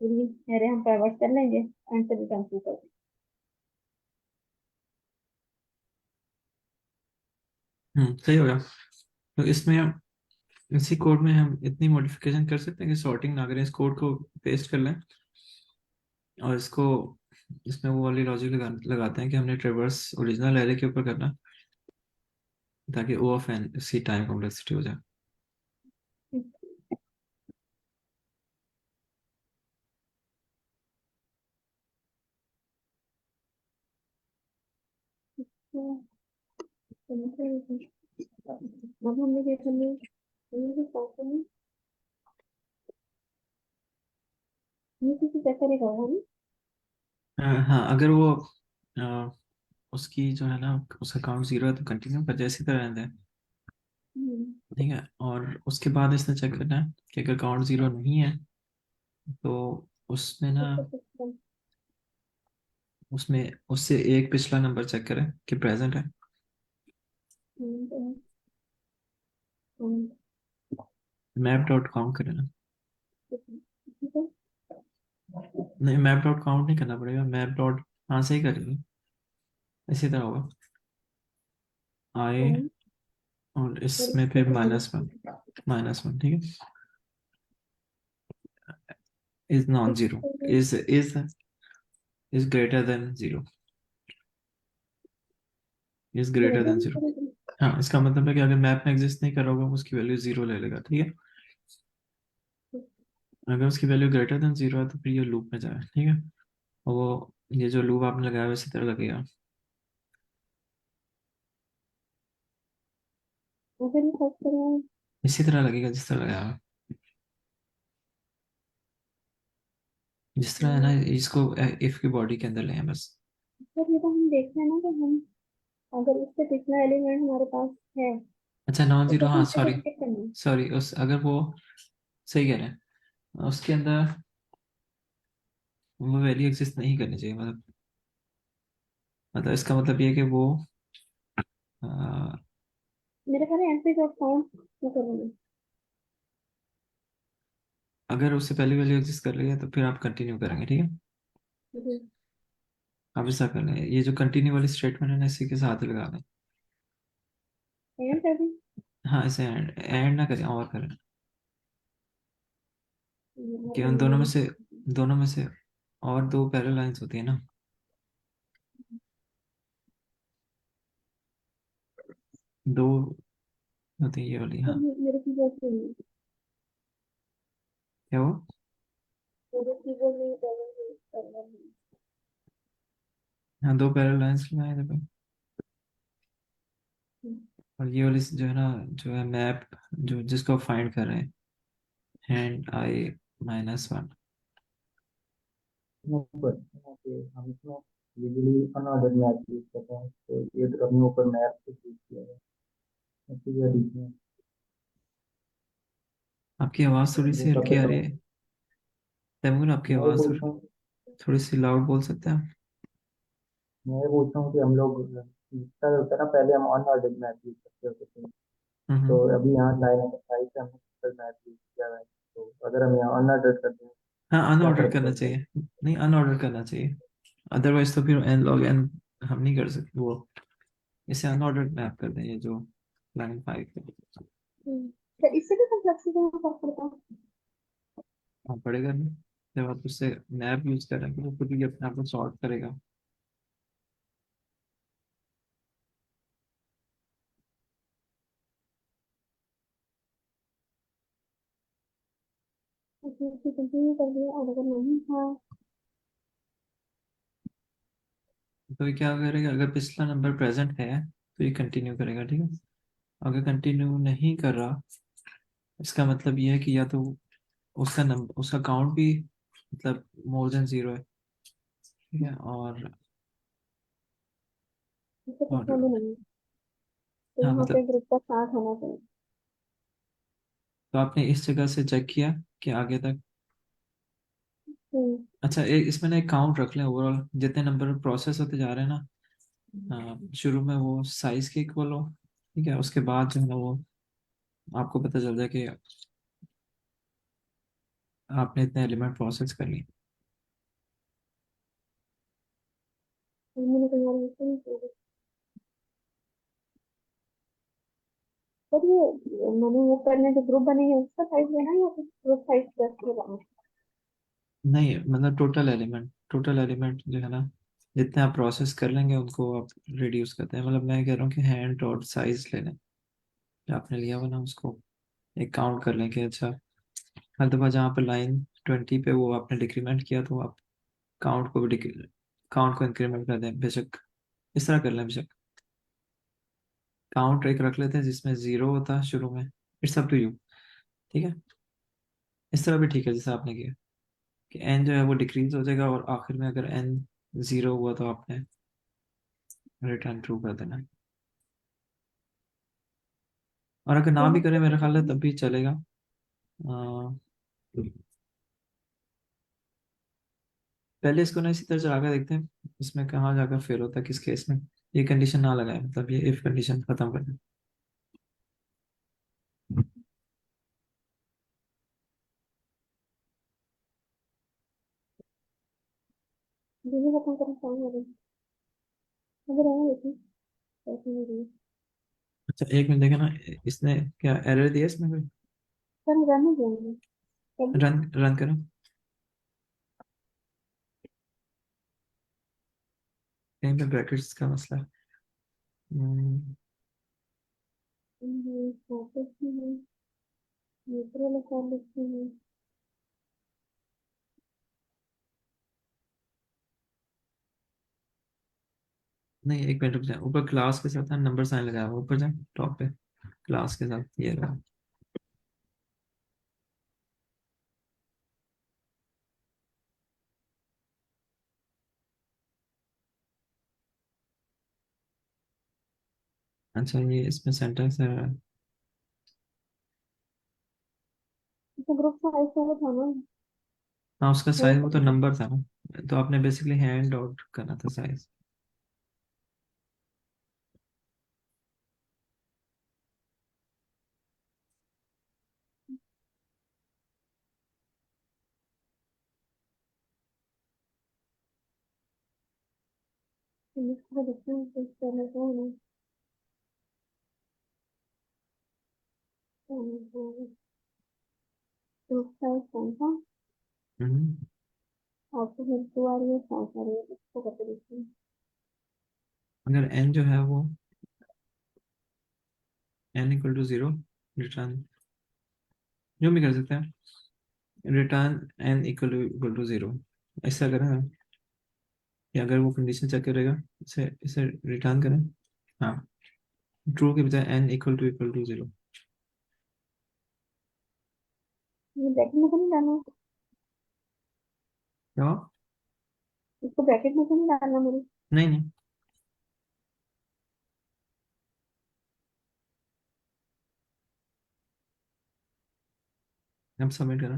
पूरी एरे हम फॉरवर्ड कर लेंगे एंड से रिटर्न टू कर देंगे। सही होगा। तो इसमें इसी कोड में हम इतनी मॉडिफिकेशन कर सकते हैं कि सॉर्टिंग ना करें, इस कोड को पेस्ट कर लें और इसको इसमें वो वाली लॉजिक लगाते हैं कि हमने ट्रेवर्स ओरिजिनल एरे के ऊपर करना, ताकि ओ ऑफ एन इसी टाइम कॉम्प्लेक्सिटी हो जाए। अब हम लोग ये करने, ये जो फंक्शन है ये किसी चेक करेगा है ना। हाँ अगर वो अ, उसकी जो है ना उसका काउंट जीरो है तो कंटिन्यू कर जाए इसी तरह रहते हैं। हम्म, ठीक है, और उसके बाद इसने चेक करना है कि अगर काउंट जीरो नहीं है तो उसमें ना इसका सिस्टम, उसमें उससे एक पिछला नंबर चेक करें कि प्रेजेंट है। हम्म, हम्म, मैप डॉट काउंट करें ना, ठीक है। नहीं मैप डॉट काउंट नहीं करना पड़ेगा, मैप डॉट, हाँ सही करेंगे, इसी तरह होगा आए, हम्म, और और इसमें इसको फिर कितना, माइनस वन ठीक है, इज नॉन जीरो, इसको is greater than zero, is greater greater than नहीं जीरो। करेगा। हाँ इसका मतलब है कि अगर मैप में एग्जिस्ट नहीं कर रहा होगा उसकी वैल्यू जीरो ले लेगा। ठीक है, अगर उसकी वैल्यू ग्रेटर देन जीरो है तो फिर ये लूप में जाए। ठीक है, और वो ये जो लूप आपने लगाया है इसी तरह लगेगा। अगर ये सर्च करें, इसी तरह लगेगा जिस तरह लगाया है, जिस तरह है ना, इसको इफ की बॉडी के अंदर ले हैं बस। सर ये तो हम देख रहे हैं ना कि हम अगर इससे पिछला एलिमेंट हमारे पास है अच्छा नॉन तो जीरो, फिर हाँ हमसे सॉरी, कुछ चेक करना है। सॉरी उस अगर वो सही कह रहे हैं उसके अंदर वो वैल्यू एग्जिस्ट नहीं करनी चाहिए, मतलब इसका मतलब ये है कि वो अ, मेरे ख्याल है ऐसे जब काउंट मैं करूँगी। अगर उससे पहले वैल्यू एग्जिस्ट कर रही है तो फिर आप कंटिन्यू करेंगे। ठीक है, हम्म, आप ऐसा कर लें, ये जो कंटिन्यू वाली स्टेटमेंट है ना इसी के साथ ही लगा लें। एंड कर दें। हाँ, इसे एंड ना करें और करें कि उन रिमेनिंग। दोनों में से और दो पैरेलल लाइंस होती है ना, दो होती है ये वाली। हाँ, मेरे कीबोर्ड पे नहीं, क्या वो? मेरे कीबोर्ड में करना है। हाँ, दो पैरेलल लाइंस लगाए थे पे। हम्म, और ये वाली जो है ना, जो है मैप, जो जिसको फाइंड कर रहे हैं, हैंड आई -1। ऊपर ओके, हम इसमें यूजुअली अनऑर्डर मैप यूज करते हैं, तो ये तो अपने ऊपर मैप से यूज किया है। ऐसी है इसमें। आपकी आवाज़ थोड़ी सी वो हल्की करते आ तो रही है तैमूर, आपकी मैं ये आवाज़ बोलता हूँ थोड़ी सी लाउड बोल सकते हैं आप? मैं ये बोलता हूँ कि हम लोग जितना होता है ना, पहले हम अनऑर्डर मैप यूज करते होते थे, तो हम्म। अभी यहाँ लाइन ऑफ साइट से हमने सिंपल मैप यूज किया है। तो अगर हम यहाँ अनऑर्डर करते हैं हाँ, क्या अनऑर्डर फर्क करना पड़ता है? चाहिए। नहीं, अनऑर्डर करना चाहिए, अदरवाइज तो फिर एन लॉग एन हम नहीं कर सकते वो। इसे अनऑर्डर्ड मैप कर दें, ये जो लाइन 5 है। तो इससे भी कॉम्प्लेक्सिटी में फर्क पड़ता है। हाँ, पड़ेगा नहीं, जब आप उससे मैप यूज करेंगे वो खुद ही अपने आप को सॉर्ट करेगा। उसमें कंटिन्यू कर दिया, और अगर नहीं था तो ये क्या करेगा, अगर पिछला नंबर प्रेजेंट है तो ये कंटिन्यू करेगा, ठीक है। अगर कंटिन्यू नहीं कर रहा, इसका मतलब ये है कि या तो उसका नंबर, उसका काउंट भी मतलब मोर देन 0 है, ठीक है। इससे और पसंद नहीं है, तो हाँ यहाँ पे मतलब, ग्रुप का साथ होना चाहिए। तो आपने इस जगह से चेक किया कि आगे तक। हम्म, अच्छा, एक इसमें ना एक काउंट रख लें, ओवरऑल जितने नंबर प्रोसेस होते जा रहे हैं ना, शुरू में वो साइज के इक्वल हो, ठीक है। उसके बाद जो है ना वो आपको पता चल जाए कि आपने इतने एलिमेंट प्रोसेस कर लिए। तो मैंने तुम्हारी इससे नहीं की। पर ये मैंने ये करने जो ग्रुप बने हैं उसका साइज लेना है या फिर ग्रुप साइज प्लस लगाना है? नहीं, मतलब टोटल एलिमेंट जो है ना, जितने आप प्रोसेस कर लेंगे उनको आप रिड्यूस करते हैं। मतलब मैं कह रहा हूँ कि हैंड और साइज ले लें, जो आपने लिया हुआ ना उसको एक काउंट कर लें कि अच्छा, हर दफ़ा जहाँ पर लाइन 20 पे वो आपने डिक्रीमेंट किया तो आप काउंट को इंक्रीमेंट कर दें, बेशक इस तरह कर लें, बेशक काउंट एक रख लेते हैं जिसमें 0 होता है शुरू में। इट्स अप टू यू, ठीक है। इस तरह भी ठीक है जैसा आपने किया कि एन जो है वो डिक्रीज हो जाएगा, और आखिर में अगर एन 0 हुआ तो आपने रिटर्न ट्रू कर देना। और अगर ना तो भी यहाँ करें पे मेरा ख्याल है तब भी चलेगा। अ, पहले इसको ना इसी तरह चला कर देखते हैं, इसमें कहाँ जाकर फेल होता है, किस केस में। ये कंडीशन ना लगाए, मतलब ये इफ कंडीशन खत्म कर दें। मुझे खत्म करना चाहिए, अगर आया लेकिन ऐसे नहीं रही। अच्छा, एक मिनट देखे ना, इसने क्या एरर दिया इसमें कोई? सर रहने देंगे कभी। रन रन करो, कहीं पे ब्रैकेट्स का मसला है। फोकस में है, न्यूट्रल असेंबली में है। नहीं, एक मिनट रुक जाए, ऊपर क्लास के साथ नंबर साइन लगाया हुआ, ऊपर जाए टॉप पे, क्लास के साथ ये रहा। अच्छा, ये इसमें सेंटेंस है। तो ग्रुप साइज का वो था ना, हाँ, उसका वो साइज वो तो नंबर था ना, तो आपने बेसिकली हैंड आउट करना था साइज। इसको देखते हैं कुछ कर लेते हैं ग्रुप साइज कौन सा हम्म, आपको फिर 2 आ रही है 5 आ रही है इसको करके देखते हैं अगर n जो है वो n इक्वल टू 0 रिटर्न जो भी कर सकते हैं रिटर्न n इक्वल टू 0 ऐसा करें ना कि अगर वो कंडीशन चेक करेगा इसे इसे रिटर्न करें हाँ ट्रू के बजाय n इक्वल टू 0 ये ब्रैकेट में तो नहीं डालना क्या इसको ब्रैकेट में तो नहीं डालना मेरे नहीं नहीं अब सबमिट करें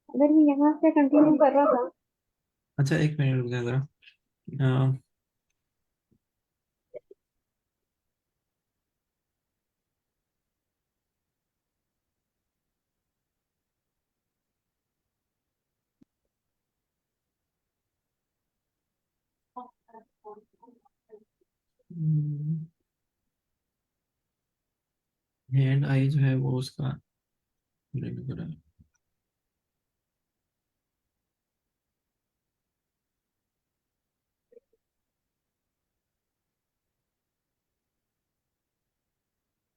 अगर मैं यहाँ से कंटिन्यू कर रहा था अच्छा एक मिनट रुक जाए जरा हैंड आई जो है वो उसका रिमूव करा है।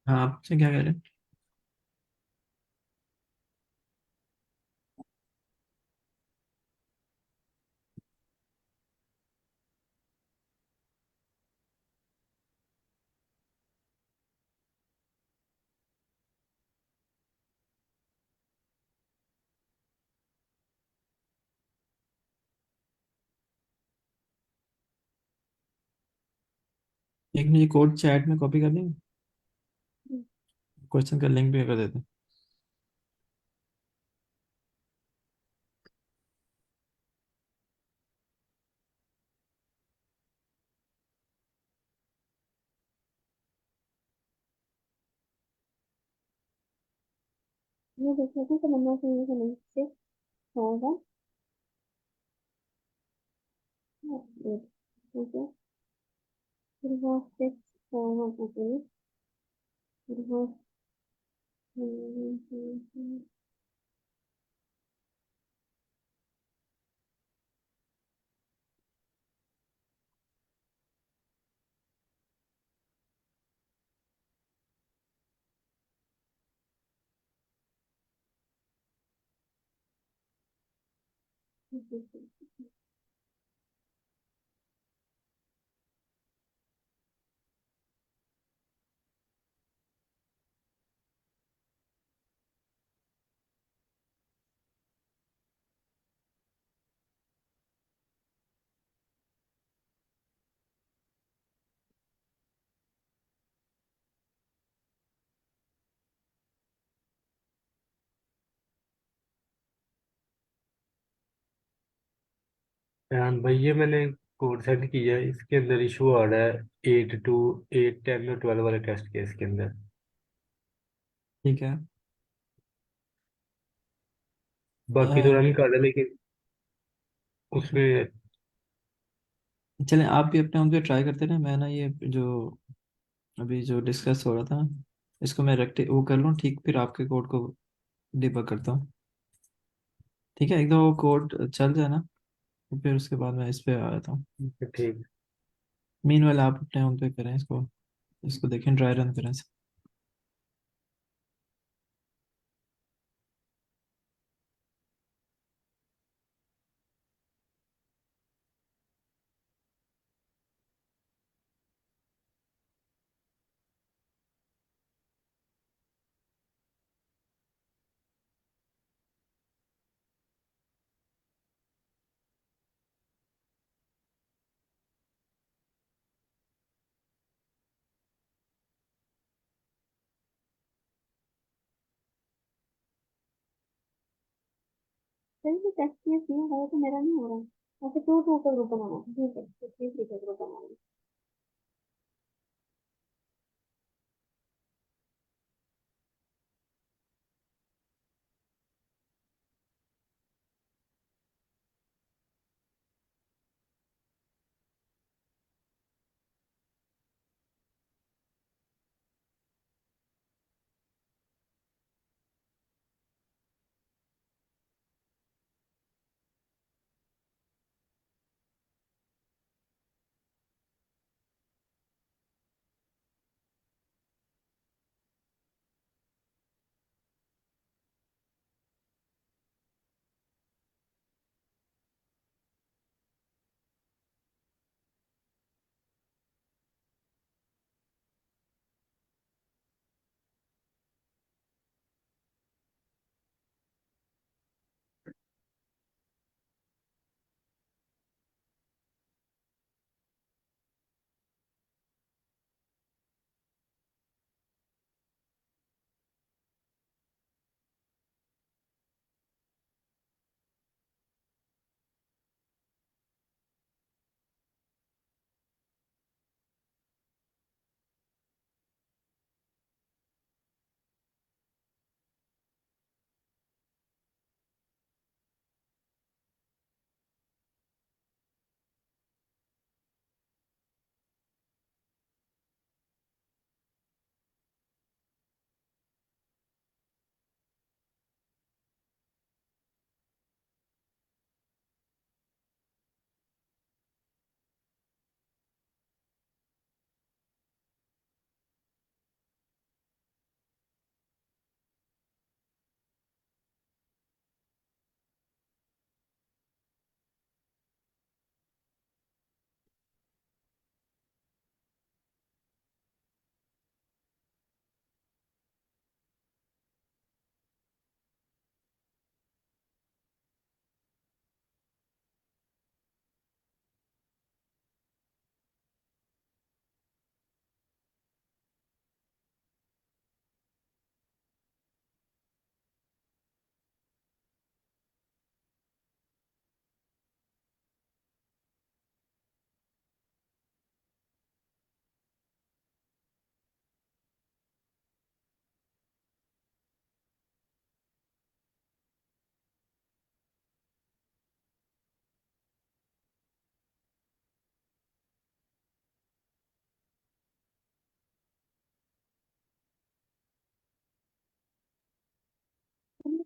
हाँ आपसे क्या कह रहे हैं एक ये कोड चैट में कॉपी कर देंगे क्वेश्चन का लिंक भी कर देते हैं ये देख लेते हैं तो बनना चाहिए कि नहीं से होगा ठीक है फिर वो स्टेप होना चाहिए फिर वो हाँ भाई ये मैंने कोड सेंड किया है, इसके अंदर इशू आ रहा है 8 10 और 12 वाले टेस्ट केस के अंदर। ठीक है बाकी तो रन कर रहा है लेकिन उसमें चलें आप भी अपने उनके ट्राई करते ना मैं ना ये जो अभी जो डिस्कस हो रहा था ना इसको मैं रेक्टि वो कर लूँ ठीक फिर आपके कोड को डिबग करता हूँ ठीक है एक दो कोड चल जाए ना तो फिर उसके बाद मैं इस पे आ जाता हूँ ठीक। मीनवाइल आप अपने उन पे करें इसको इसको देखें ड्राई रन करें कहीं भी टेस्ट केस नहीं हो रहा तो मेरा नहीं हो रहा ऐसे 2 2 का ग्रुप बनाना ठीक है तो 3 3 का ग्रुप बनाना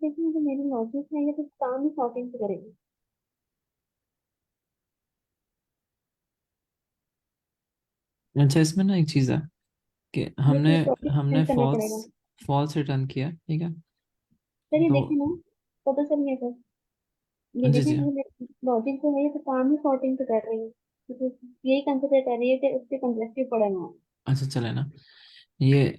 देखिए जो मेरी लॉजिक है ये तो काम ही सॉर्टिंग से करेगी। अच्छा, इसमें ना एक चीज़ है कि ये हमने फिर टॉपिक हमने चेंज करना फॉल्स पड़ेगा। फॉल्स रिटर्न किया, ठीक है। चलिए तो देखें ना, पता चल गया सर। ये जी देखें जी, लॉजिक जो है ये तो काम ही सॉर्टिंग से कर रही है, तो यही कंसिडर कर रही है कि उसके कंजेस्टिव पड़ेगा। अच्छा चले ना। ये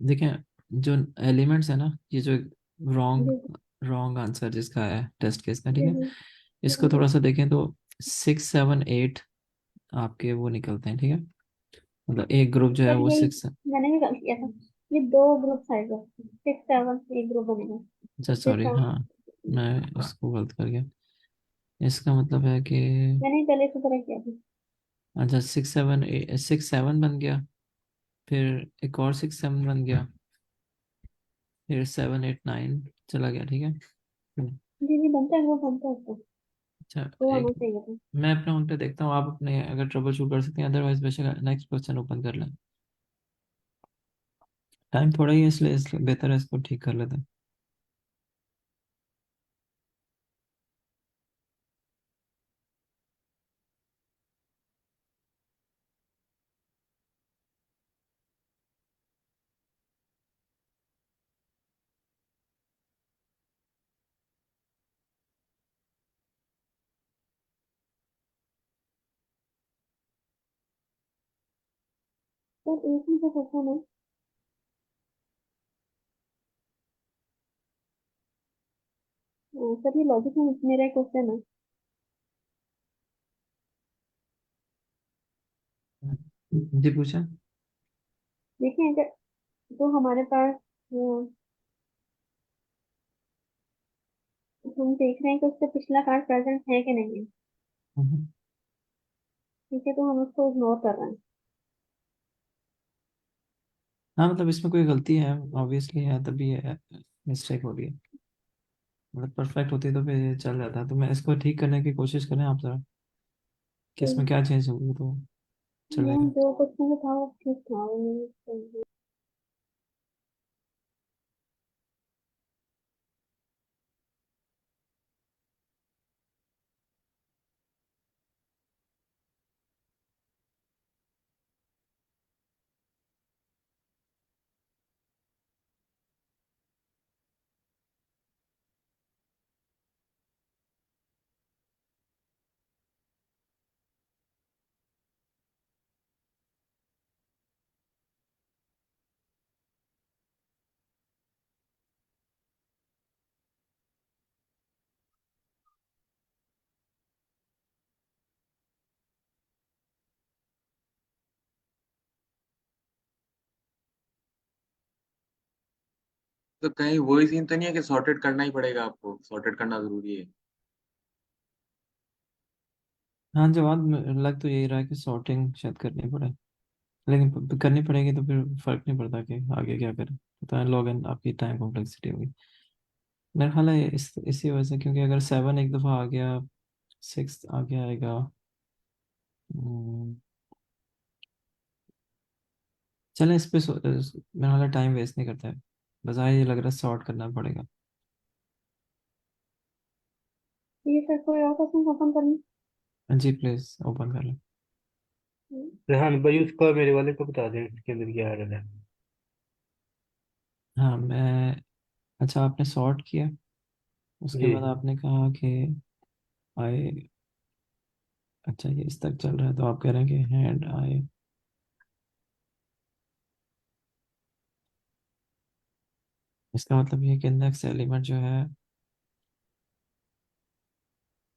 देखें, जो एलिमेंट्स है ना, ये जो जी रॉन्ग रॉन्ग आंसर जिसका है टेस्ट केस का, ठीक जी है, जी इसको जी जी। थोड़ा सा देखें तो 6, 7, 8 आपके वो निकलते हैं, ठीक है। मतलब एक ग्रुप जो है सर वो यही 6। मैंने भी गलत किया था। ये दो ग्रुप साइज है, 6 7 एक ग्रुप बनेगा। अच्छा सिक्स सॉरी, सेवन हाँ, मैं इसको गलत कर गया। इसका मतलब है कि मैंने पहले इसी तरह किया था। अच्छा 6, 7 बन गया, फिर एक और 6, 7 बन गया, फिर 7, 8, 9 चला गया, ठीक है। जी जी बनता है, वो बनता है उसका। अच्छा, तो एक आना चाहिए था। मैं अपने उन पे देखता हूँ, आप अपने अगर ट्रबल शूट कर सकते हैं, अदरवाइज बेशक नेक्स्ट क्वेश्चन ओपन कर लें। टाइम थोड़ा ही है, इसलिए बेहतर है इसको ठीक कर लेते हैं। सर एक ही तो क्वेश्चन है। सर ये लॉजिक में मेरा एक क्वेश्चन है। जी पूछा। देखिए अगर जो हमारे पास हम देख रहे हैं कि उससे पिछला कार्ड प्रेजेंट है कि नहीं है, हम्म। ठीक है, तो हम उसको इग्नोर कर रहे हैं। हाँ मतलब इसमें कोई गलती है, ऑब्वियसली है, तभी है मिस्टेक हो रही है। मतलब परफेक्ट होती तो फिर ये चल जाता, तो मैं इसको ठीक करने की कोशिश करें आप जरा, कि तो इसमें क्या चेंज होगी तो वो चलेगा। जो क्वेश्चन था वो ठीक था, वो नहीं तो कहीं वही सीन तो नहीं है कि सॉर्टेड करना ही पड़ेगा, आपको सॉर्टेड करना जरूरी है। हाँ, जवाब लग तो यही रहा है कि सॉर्टिंग शायद करनी पड़े, लेकिन करनी पड़ेगी तो फिर फर्क नहीं पड़ता कि आगे क्या करें, पता है लॉग इन आपकी टाइम कॉम्प्लेक्सिटी होगी। मेरा ख्याल है इसी वजह से, क्योंकि अगर 7 एक दफ़ा आ गया, 6 आगे आएगा। हम्म, चलें इस पे मेरा ख्याल टाइम वेस्ट नहीं करता है, बजाय ये लग रहा है सॉर्ट करना पड़ेगा। ये सर कोई और क्वेश्चन ओपन करना। जी प्लीज ओपन कर लें। रेहान भाई उसका मेरे वाले को बता दें इसके अंदर क्या एरर है। हाँ मैं, अच्छा आपने सॉर्ट किया, उसके बाद जी। आपने कहा कि आई, अच्छा ये इस तक चल रहा है, तो आप कह रहे हैं कि हैंड आई, इसका मतलब ये कि नेक्स्ट एलिमेंट जो है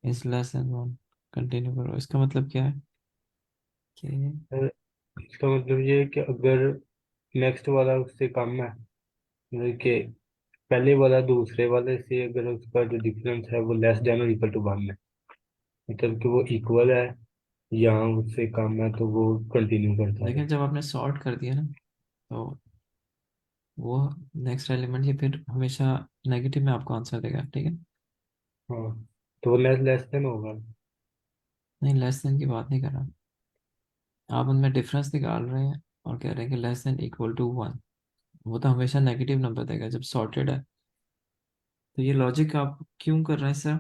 इज लेस देन 1, कंटिन्यू करो, इसका मतलब क्या है कि अ, इसका मतलब ये है कि अगर नेक्स्ट वाला उससे कम है, मतलब कि पहले वाला दूसरे वाले से अगर उसका जो डिफरेंस है वो लेस देन और इक्वल टू 1 है, मतलब कि वो इक्वल है या उससे कम है, तो वो कंटिन्यू करता देखें है। जब आपने सॉर्ट कर दिया ना, तो वो नेक्स्ट एलिमेंट ये फिर हमेशा नेगेटिव में आपको आंसर देगा, ठीक है। हाँ, तो वो लेस लेस देन होगा। नहीं, लेस देन की बात नहीं कर रहा, आप उनमें डिफरेंस निकाल रहे हैं और कह रहे हैं कि लेस देन इक्वल टू 1, वो तो हमेशा नेगेटिव नंबर देगा जब सॉर्टेड है। तो ये लॉजिक आप क्यों कर रहे हैं सर?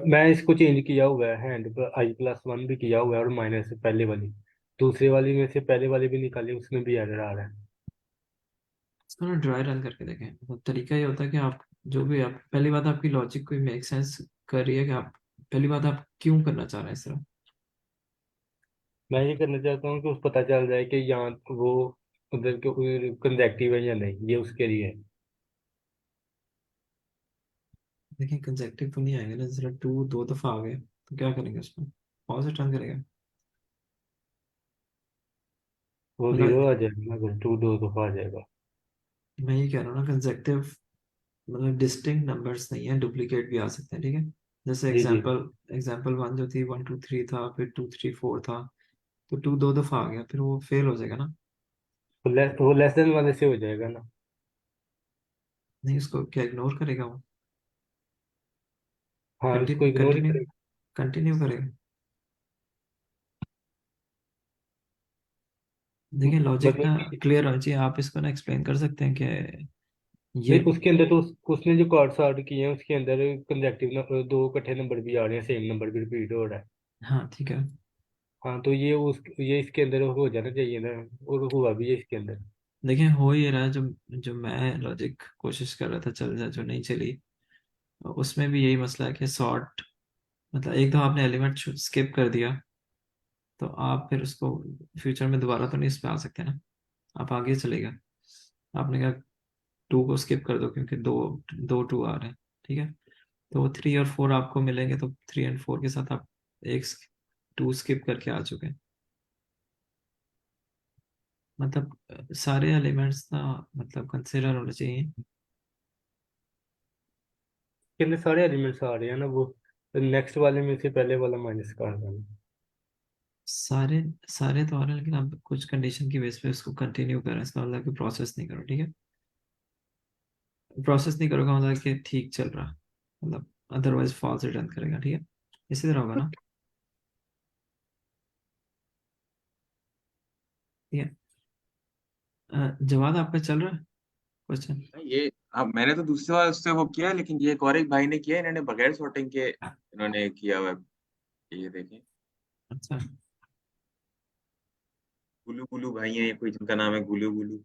मैं इसको चेंज किया हुआ है, हैंड पर i+1 भी किया हुआ है और माइनस से पहले वाली, दूसरे वाली में से पहले वाली भी निकाली, उसमें भी एरर आ रहा है। इसको ना ड्राई रन करके देखें। मतलब तरीका ये होता है कि आप जो भी आप पहली बात, आपकी लॉजिक कोई मेक सेंस कर रही है कि आप पहली बात आप क्यों करना चाह रहे हैं सर? मैं ये करना चाहता हूँ कि उस पता चल जाए कि यहाँ वो उधर के कंजेक्टिव है या नहीं, ये उसके लिए है। देखिए कंजेक्टिव तो नहीं आएगा ना, जरा टू दो दफा आ गए तो क्या करेंगे उसमें? पॉज टर्न करेगा? वो जीरो मतलब आ जाएगा ना, अगर 2 दो दफा आ जाएगा। मैं ये कह रहा हूँ ना, कंजेक्टिव मतलब डिस्टिंक्ट नंबर्स नहीं है, डुप्लीकेट भी आ सकते हैं, ठीक है। जैसे जी जी। एग्जाम्पल वन जो थी 1 2 3 था, फिर 2 3 4 था, तो टू दो दफा आ गया, फिर वो फेल हो जाएगा ना। वो लेस देन वाले से हो जाएगा ना। नहीं, उसको क्या इग्नोर करेगा वो? हाँ, उसको कंटिन्यू इग्नोर ही कंटिन्यू करेगा। कंटिन्यू करेगा। देखिए लॉजिक मतलब ना कि क्लियर होना चाहिए। आप इसको ना एक्सप्लेन कर सकते हैं कि ये। नहीं, उसके अंदर तो उसने जो कार्ड्स आर्ट किए हैं उसके अंदर कंजेक्टिव नंबर, दो इकट्ठे नंबर भी आ रहे हैं, सेम नंबर भी रिपीट हो रहा है। हाँ ठीक है। हाँ, तो ये इसके अंदर हो जाना चाहिए ना, और हुआ भी है इसके अंदर। देखिए हो ये रहा है, जो जो मैं लॉजिक कोशिश कर रहा था चल जाए, जो नहीं चली, उसमें भी यही मसला है कि सॉर्ट, मतलब एक दो आपने एलिमेंट स्किप कर दिया, तो आप फिर उसको फ्यूचर में दोबारा तो नहीं इस पे आ सकते ना। आप आगे चलेगा, आपने कहा टू को स्किप कर दो क्योंकि दो दो टू आ रहे हैं, ठीक है। तो वो 3 और 4 आपको मिलेंगे, तो 3 और 4 के साथ आप एक टू स्किप करके आ चुके हैं। मतलब सारे एलिमेंट्स ना मतलब कंसिडर होने चाहिए। इसके अंदर सारे एलिमेंट्स आ रहे हैं ना, वो नेक्स्ट वाले में से पहले वाला माइनस कर देना। सारे सारे तो आ रहे हैं, लेकिन आप कुछ कंडीशन की बेस पे उसको कंटिन्यू करें, इसका मतलब कि प्रोसेस नहीं करो, ठीक है। प्रोसेस नहीं करोगे मतलब कि ठीक चल रहा, मतलब अदरवाइज फॉल्स रिटर्न करेगा, ठीक है। इसी तरह होगा ना, ठीक है। जवाब आपका चल रहा है क्वेश्चन? ये अब मैंने तो दूसरे बार उससे वो किया, लेकिन ये एक और एक भाई ने किया, इन्होंने बगैर सॉर्टिंग के इन्होंने किया हुआ है। ये देखें, अच्छा, गुलू गुलू भाई है ये, कोई जिनका नाम है गुलू गुलू।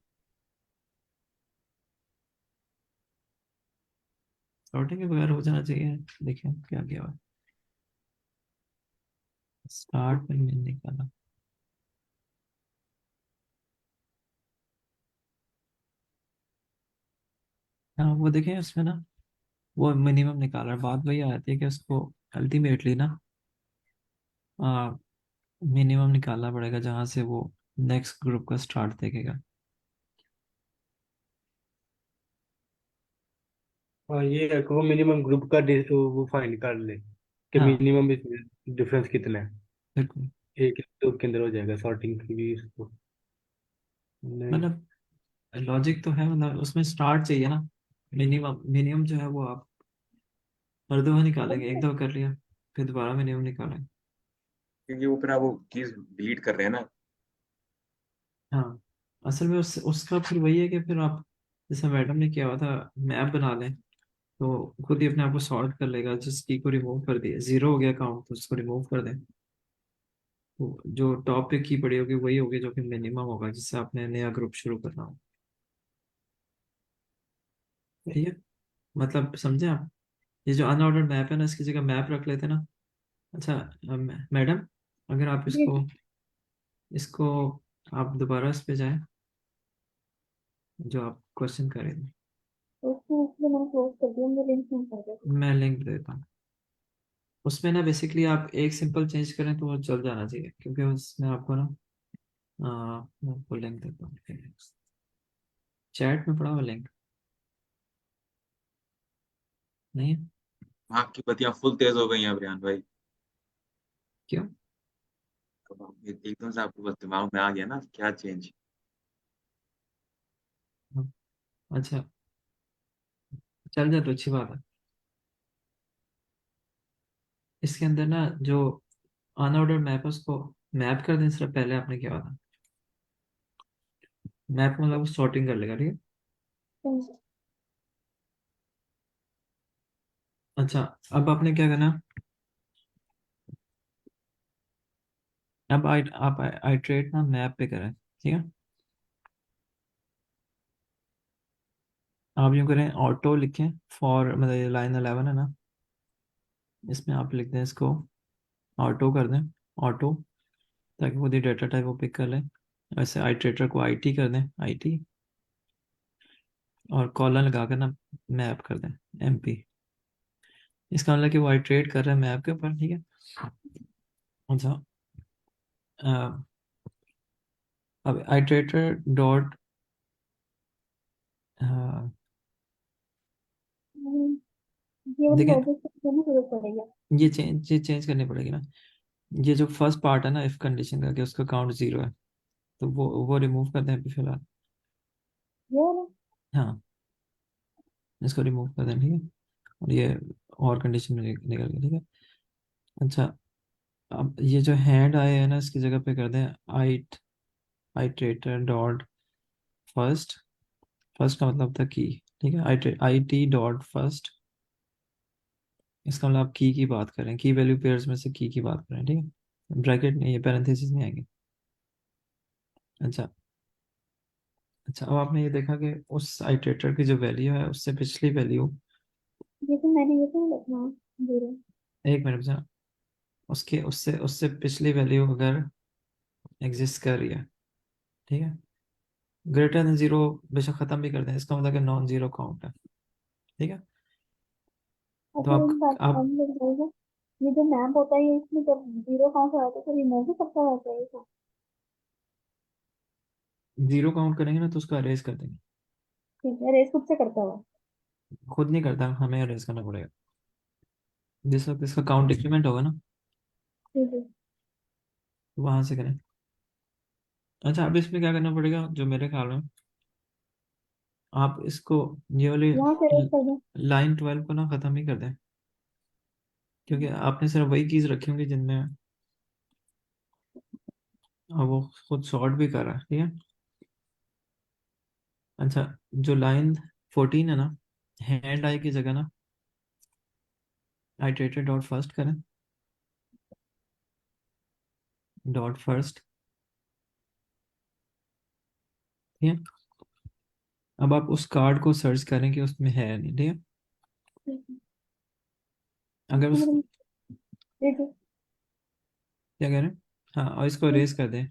सॉर्टिंग के बगैर हो जाना चाहिए। देखिए क्या किया हुआ, स्टार्ट में मैंने निकाला। हाँ वो देखें उसमें ना, वो मिनिमम निकाला है। बात वही आती है कि उसको अल्टीमेटली ना मिनिमम निकालना पड़ेगा जहां से वो नेक्स्ट ग्रुप का स्टार्ट देखेगा। हाँ, ये है कि वो मिनिमम ग्रुप का वो फाइंड कर ले कि हाँ मिनिमम इसमें डिफरेंस कितना है। बिल्कुल। एक ग्रुप के अंदर हो जाएगा सॉर्टिंग की भी इसको। नहीं। मतलब लॉजिक तो है, मतलब उसमें स्टार्ट चाहिए ना। मिनिमम मिनिमम जो है वो आप हर दफा निकालेंगे, एक दफा कर लिया फिर दोबारा मिनिमम निकालेंगे। क्योंकि वो फिर आप वो कीज डिलीट कर रहे हैं ना। हाँ असल में उसका फिर वही है कि फिर आप जैसे मैडम ने किया हुआ था, मैप बना लें तो खुद ही अपने आप को सॉर्ट कर लेगा। जिस की को रिमूव कर दिया, जीरो हो गया काउंट, तो उसको रिमूव कर दें, तो जो टॉप पे की पड़ी होगी वही होगी जो कि मिनिमम होगा, जिससे आपने नया ग्रुप शुरू करना हो, ठीक है। मतलब समझे आप? ये जो अनऑर्डर्ड मैप है ना, इसकी जगह मैप रख लेते ना। अच्छा मैडम, अगर आप जी इसको जी। इसको आप दोबारा इस पे जाएं, जो आप क्वेश्चन कर रहे थे। तो उसमें इसलिए मैंने क्लोज कर दिया, मुझे लिंक नहीं कर दिया। मैं लिंक देता हूँ। उसमें ना बेसिकली आप एक सिंपल चेंज करें तो वो चल जाना चाहिए, क्योंकि उसमें आपको ना मैं आपको लिंक देता हूँ, चैट में पड़ा हुआ लिंक नहीं है? आँख की बत्तियां फुल तेज हो गई हैं अभियान भाई। क्यों? अब एकदम से आपको बस दिमाग में आ गया ना क्या चेंज। हाँ, अच्छा चल जाए तो अच्छी बात है। इसके अंदर ना जो अनऑर्डर मैप है उसको मैप कर दें, सिर्फ पहले आपने क्या था मैप, मतलब सॉर्टिंग कर लेगा, ठीक है। समझ- अच्छा, अब आपने क्या करना, अब आप आइट्रेट ना मैप पे करें, ठीक है। आप यूँ करें, ऑटो लिखें फॉर, मतलब ये लाइन 11 है ना, इसमें आप लिख दें इसको, ऑटो कर दें, ऑटो, ताकि वो दी डेटा टाइप वो पिक कर ले। वैसे आइट्रेटर को आईटी कर दें, आईटी, और कॉलन लगा कर ना मैप कर दें, एमपी। इसका मतलब कि वो आइट्रेट कर रहे हैं मैप के ऊपर, ठीक है। अच्छा, अब आइट्रेटर डॉट, ये वाली देखिए लॉजिक करने जरूरत पड़ेगा। ये चेंज करनी पड़ेगी ना। ये जो फर्स्ट पार्ट है ना इफ कंडीशन का, कि उसका काउंट 0 है, तो वो रिमूव कर दें अभी फिलहाल। ये वाला। हाँ, इसको रिमूव कर दें, ठीक है। और ये और कंडीशन में निकल गया, ठीक है। अच्छा, अब ये जो हैंड आए हैं ना, इसकी जगह पे कर दें आइट्रेटर डॉट फर्स्ट। फर्स्ट का मतलब था की, ठीक है, आई टी डॉट फर्स्ट। इसका मतलब आप की बात करें, की वैल्यू पेयर्स में से की बात करें, ठीक है। ब्रैकेट नहीं, ये पैरेंथेसिस नहीं आएंगे। अच्छा, अच्छा, अब आपने ये देखा कि उस आइट्रेटर की जो वैल्यू है उससे पिछली वैल्यू, जैसे मैंने ये तो नहीं लिखना, जीरो। एक मिनट से, उसके उससे उससे पिछली वैल्यू अगर एग्जिस्ट कर रही है, ठीक है, ग्रेटर देन 0 बेशक खत्म भी कर दें, इसका मतलब कि नॉन जीरो काउंट है, ठीक है। तो अच्छा, एक बात आप हम लोग जाएगा, ये जो मैप होता है ये इसमें जब जीरो काउंट हो जाता है तो रिमूव भी करता रहता है क्या? 0 काउंट करेंगे ना तो उसको अरेज कर देंगे। ठीक है, रेस खुद से करता हुआ। खुद नहीं करता, हमें अरेज करना पड़ेगा। जिस वक्त इसका काउंट डिक्रीमेंट होगा ना, ठीक है। वहां से करें। अच्छा, अब इसमें क्या करना पड़ेगा, जो मेरे ख्याल में आप इसको, ये वाली यहाँ से रेस कर दें। लाइन 12 को ना खत्म ही कर दें, क्योंकि आपने सिर्फ वही कीज रखी होंगी जिनमें वो खुद सॉर्ट भी कर रहा है, ठीक है। अच्छा, जो लाइन 14 है ना, हैंड आई की जगह ना आइट्रेटेड डॉट फर्स्ट करें, डॉट फर्स्ट, ठीक है। अब आप उस कार्ड को सर्च करें कि उसमें है नहीं, ठीक है। ठीक है। अगर इसमें उस, मेरे, ठीक है। क्या कह रहे हैं, हाँ, और इसको रेज कर दें।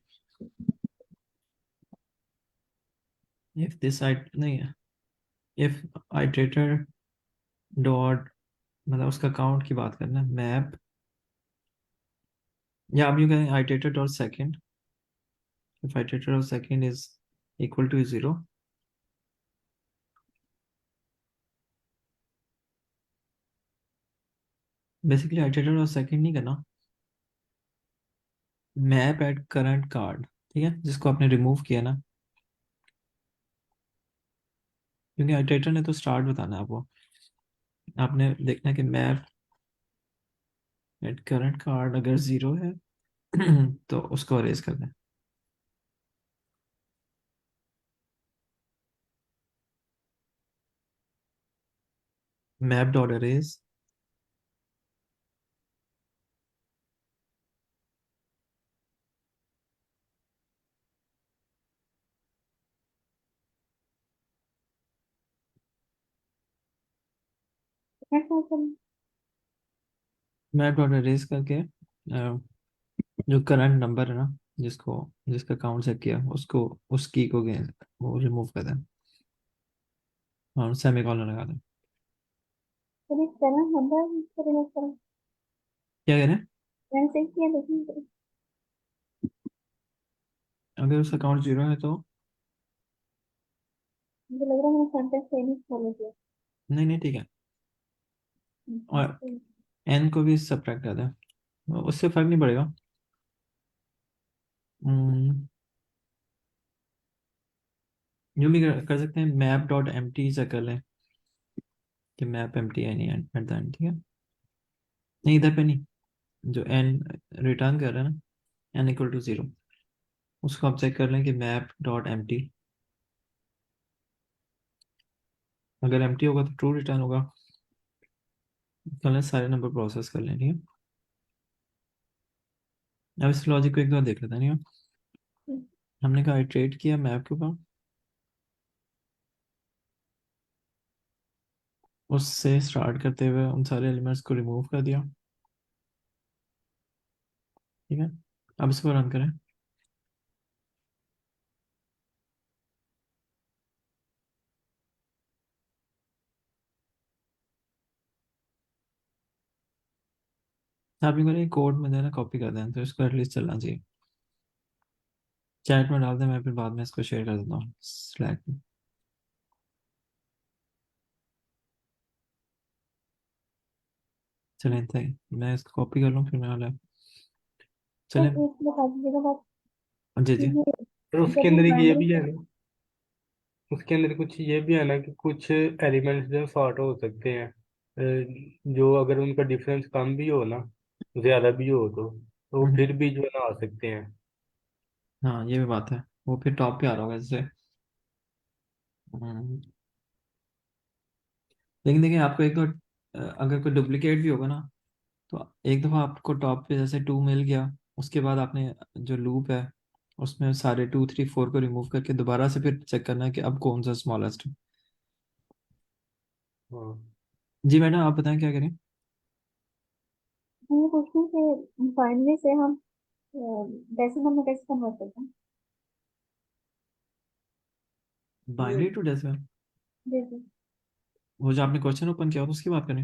इफ दिस आइट नहीं है, इफ आइट्रेटर डॉट, मतलब उसका काउंट की बात करना है, मैप, या आप यूँ कहें iterator dot second, if iterator dot second is equal to 0, basically iterator dot second नहीं करना, मैप एट करंट कार्ड, ठीक है, जिसको आपने रिमूव किया ना, क्योंकि आइट्रेटर ने तो स्टार्ट बताना है आपको। आपने देखना कि मैप एट करंट कार्ड अगर 0 है तो उसको अरेज कर दें। मैप डॉट अरेज, ऐसा करें। मैप डॉट अरेज करके जो करंट नंबर है ना, जिसको जिसका काउंट चेक किया, उसको, उस की को वो रिमूव कर दें और सेमीकोलन लगा दें। फिर इस तरह नंबर इसको रिमूव करें। क्या करें, मैंने सही किया लेकिन अगर उसका काउंट 0 है तो, मुझे लग रहा है मैंने सेंटेंस सही नहीं फॉलो किया। नहीं नहीं ठीक है, और तो एन को भी सब्ट्रैक्ट कर दें, उससे फर्क नहीं पड़ेगा। हम्म, यूँ भी कर सकते हैं, map dot empty check कर लें कि मैप एम टी है नहीं एट द एंड, ठीक है। नहीं, इधर पे नहीं, जो एन रिटर्न कर रहे हैं ना, एन इक्वल टू 0, उसको आप चेक कर लें कि मैप डॉट एम टी, अगर एम टी होगा तो ट्रू रिटर्न होगा, पहले सारे नंबर प्रोसेस कर लें, ठीक है। अब इस लॉजिक को एक बार देख लेते हैं, ठीक है। हमने कहा इटरेट किया मैप के ऊपर, उससे स्टार्ट करते हुए उन सारे एलिमेंट्स को रिमूव कर दिया, ठीक है। अब इसको रन करें। आप ये कोड में देना कॉपी कर दें तो इसको एटलीस्ट चलना चाहिए। चैट में डाल दें, मैं फिर बाद में इसको शेयर कर देता हूँ स्लैक में। चलें थे, मैं इसको कॉपी कर लूँ फिर मैं वाला तो चलें। एक बता दीजिएगा बात, जी जी। ये और उसके जब हम अंदर एक ये बाइनरी भी है से, ना, उसके अंदर कुछ ये भी है ना कि कुछ एलिमेंट्स जो सॉर्ट हो सकते हैं, जो अगर उनका डिफरेंस कम भी हो ना, ज्यादा भी हो तो हम्म, फिर भी जो है ना आ सकते हैं। हाँ ये भी बात है, वो फिर टॉप पे आ रहा होगा जैसे। हम्म, लेकिन देखिए आपको एक तो अगर कोई डुप्लीकेट भी होगा ना, तो एक दफ़ा आपको टॉप पे जैसे 2 मिल गया, उसके बाद आपने जो लूप है उसमें सारे 2 3 4 को रिमूव करके दोबारा से फिर चेक करना है कि अब कौन सा स्मॉलेस्ट है। हाँ, जी मैडम आप बताएं क्या करें। मैं ये पूछती हूँ कि बाइनरी से हम डेसिमल में कैसे कन्वर्ट करते हैं? बाइनरी टू डेसिमल, जी जी वो जो आपने क्वेश्चन ओपन किया हो तो उसकी बात करें।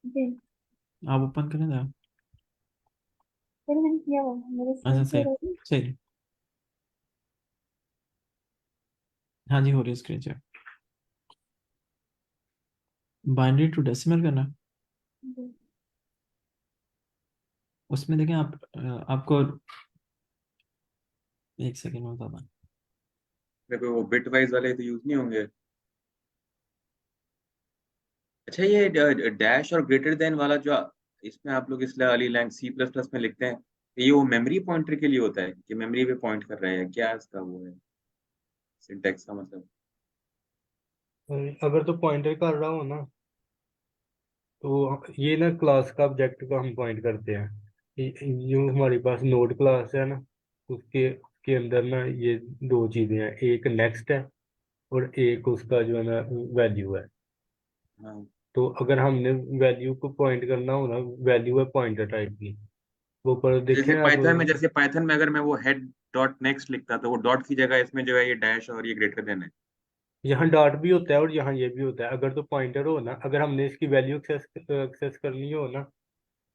जी, आप ओपन करें ना। फिर मैंने किया वो मेरी अच्छा स्क्रीन सही, शेयर होगी। सही। हाँ जी हो रही है screen share. Binary to decimal करना, जी उसमें देखें आप आपको एक सेकेंड में बताता हूँ। देखो वो बिट वाइज वाले तो यूज नहीं होंगे। अच्छा ये डैश और ग्रेटर देन वाला जो इसमें आप लोग इसलिए वाली लाइन सी प्लस प्लस में लिखते हैं, ये वो मेमोरी पॉइंटर के लिए होता है कि मेमोरी पे पॉइंट कर रहे हैं, क्या इसका वो है सिंटेक्स का मतलब? अगर तो पॉइंटर कर रहा हो ना, तो ये ना क्लास का ऑब्जेक्ट को हम पॉइंट करते हैं। जो हमारे पास नोड क्लास है ना, उसके अंदर ना ये दो चीजें हैं, एक नेक्स्ट है और एक उसका जो है ना वैल्यू है। हाँ तो अगर हमने वैल्यू को पॉइंट करना हो ना, वैल्यू है पॉइंटर टाइप की, वो पर देखें जैसे आप। पाइथन में, जैसे पाइथन में अगर मैं वो हेड डॉट नेक्स्ट लिखता तो वो डॉट की जगह इसमें जो है ये डैश और ये ग्रेटर देन है। यहाँ डॉट भी होता है और यहाँ ये भी होता है। अगर तो पॉइंटर हो ना, अगर हमने इसकी वैल्यू एक्सेस एक्सेस करनी हो ना,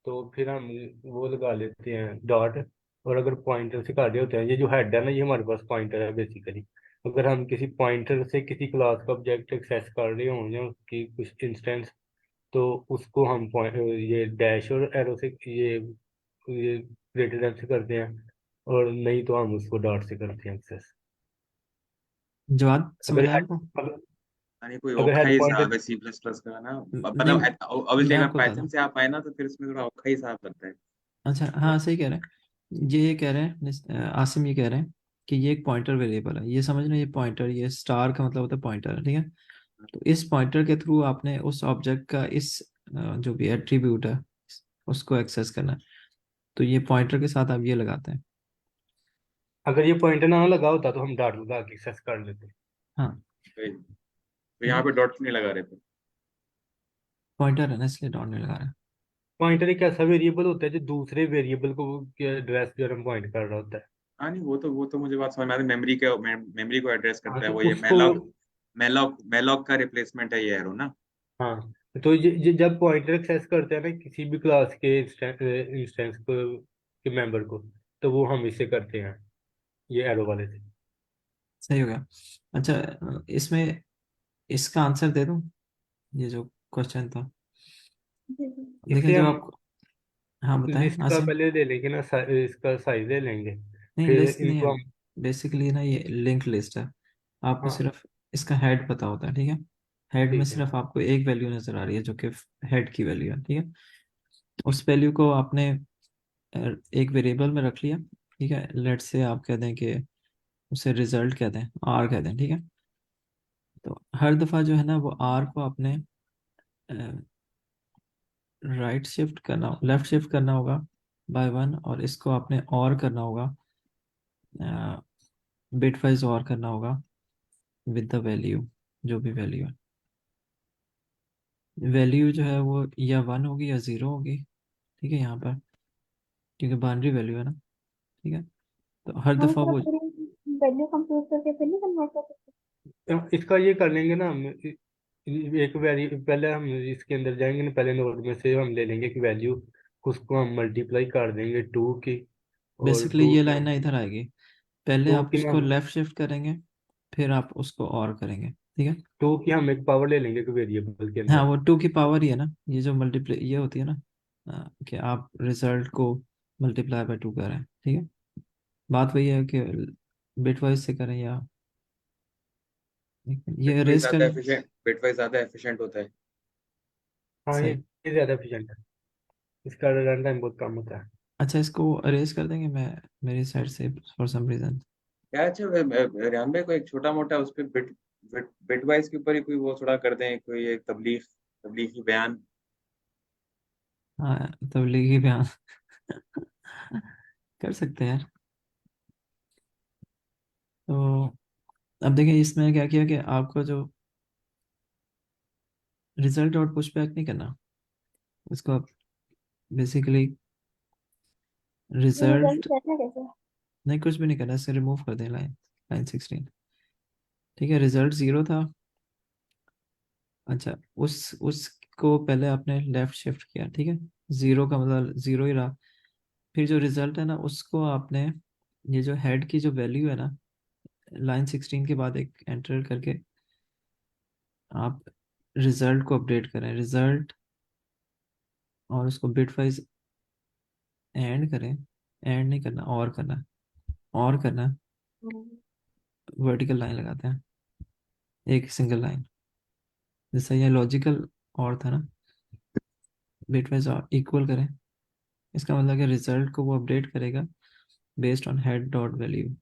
तो फिर हम वो लगा लेते हैं डॉट। और अगर पॉइंटर से काटे होते हैं, ये जो हेड है ना, ये हमारे पास पॉइंटर है बेसिकली। अगर हम किसी पॉइंटर से किसी क्लास का ऑब्जेक्ट एक्सेस कर रहे हों या उसकी कुछ इंस्टेंस, तो उसको हम ये डैश और एरो से ये ग्रेटर देन से करते हैं, और नहीं तो हम उसको डॉट से करते हैं एक्सेस। जवाब समझ अगर आया हेड आपको। अगर, यानी कोई अगर औखा हेड ही पॉइंटर, हिसाब है सी प्लस प्लस का ना, नहीं, मतलब ऑब्वियसली मैं अगर आपको बताता पाइथन हूँ। से आप आए ना तो फिर इसमें थोड़ा औखा ही हिसाब बनता है। अच्छा हाँ सही कह रहे हैं, ये कह रहे हैं आसिम ये कह रहे हैं कि ये एक पॉइंटर वेरिएबल है, ये समझ रहे हैं, ये पॉइंटर, ये स्टार का मतलब होता है पॉइंटर, ठीक है। तो इस पॉइंटर के थ्रू आपने उस ऑब्जेक्ट का इस जो भी एट्रीब्यूट है उसको एक्सेस करना है, तो ये पॉइंटर के साथ आप ये लगाते हैं। अगर ये पॉइंटर ना लगा होता तो हम डॉट लगा के एक्सेस कर लेते। हाँ तो ठीक यहाँ है, पे डॉट नहीं लगा रहे थे। पॉइंटर है ना इसलिए डॉट नहीं लगा रहे हैं। पॉइंटर एक ऐसा वेरिएबल होता है जो दूसरे वेरिएबल को एड्रेस जो हम पॉइंट कर रहा होता है। हाँ नहीं वो तो मुझे बात समझ में आ रही, मेमोरी को एड्रेस हाँ, करता है तो वो, ये उसको, मैलॉक का रिप्लेसमेंट है ये एरो ना। हाँ, तो ये जब पॉइंटर एक्सेस करते हैं ना किसी भी क्लास के इंस्टेंस को के मेंबर को, तो वो हम इससे करते हैं, ये एरो वाले से। सही हो गया। अच्छा इसमें इसका आंसर दे दूं, ये जो क्वेश्चन था। जी जी देखिए इसे जो हम आप, हाँ बताएं लिस्ट का आसिम। पहले ले लेंगे ना, इसका साइज ले लेंगे, नहीं फिर लिस्ट नहीं है, इनको हम, बेसिकली ना ये लिंक लिस्ट है। आपको हाँ सिर्फ इसका हेड पता होता है, ठीक है। हेड में ठीक है, सिर्फ आपको एक वैल्यू नजर आ रही है जो कि हेड की वैल्यू है, ठीक है। उस वैल्यू को आपने एक वेरिएबल में रख लिया, ठीक है। लेट से आप कह दें कि उसे रिजल्ट कह दें, आर कह दें, ठीक है। तो हर दफ़ा जो है ना वो आर को आपने राइट शिफ्ट करना, लेफ्ट शिफ्ट करना होगा बाय 1, और इसको आपने और करना होगा, बिट वाइज और करना होगा विद द वैल्यू, जो भी वैल्यू है। वैल्यू जो है वो या 1 होगी या 0 होगी, ठीक है, यहाँ पर, क्योंकि बाइनरी वैल्यू है ना, ठीक है। तो हर हम दफ़ा पूरा वो, पूरी वैल्यू कंप्यूट करके फिर नहीं कन्वर्ट कर सकते? इसका ये कर लेंगे ना हम, एक वैल्यू पहले हम इसके अंदर जाएंगे ना, पहले नोड में से हम ले लेंगे कि वैल्यू, उसको हम मल्टीप्लाई कर देंगे 2 की, और बेसिकली 2 ये की लाइन हम ना इधर आएगी, पहले 2 आप की ना उसको लेफ्ट शिफ्ट करेंगे, फिर आप उसको और करेंगे, ठीक है। 2 की हम एक पावर ले लेंगे कि वेरिएबल के हाँ, अंदर। वो 2 की पावर ही है ना, ये जो मल्टीप्लाई ये होती है ना, कि आप रिजल्ट को मल्टीप्लाई बाय 2 करें, ठीक है। बात वही है कि बिट वाइज से करें या ये बिटवाइज रेस कर। ज्यादा एफिशिएंट, बिटवाइज ज्यादा एफिशिएंट होता है। हाँ, सही। ये ज़्यादा एफिशिएंट है, इसका रन टाइम बहुत कम होता है। अच्छा, इसको अरेज कर देंगे मैं मेरी साइड से फॉर सम रीजन। क्या अच्छा रेहान भाई, कोई एक छोटा मोटा उस पे बिटवाइज के ऊपर ही कोई वो थोड़ा कर दें, कोई एक तबलीगी बयान। हाँ, तबलीगी बयान कर सकते हैं यार। तो अब देखिए, इसमें क्या किया कि आपको जो रिजल्ट डॉट पुश बैक नहीं करना, इसको आप बेसिकली ये रिजल्ट रिजल्ट, देखना कैसे? नहीं कुछ भी नहीं करना, इसे रिमूव कर दें, लाइन लाइन 16, ठीक है। रिजल्ट 0 था। अच्छा, उसको पहले आपने लेफ्ट शिफ्ट किया, ठीक है, 0 का मतलब 0 ही रहा। फिर जो रिजल्ट है ना, उसको आपने, ये जो हेड की जो वैल्यू है ना, लाइन 16 के बाद एक एंटर करके आप रिजल्ट को अपडेट करें, रिजल्ट, और उसको बिट वाइज एंड करें, एंड नहीं करना, और करना, और करना, हम्म, वर्टिकल लाइन लगाते हैं, एक सिंगल लाइन, जैसा ये लॉजिकल और था ना, बिट वाइज इक्वल करें, इसका मतलब कि रिजल्ट को वो अपडेट करेगा based on head dot value.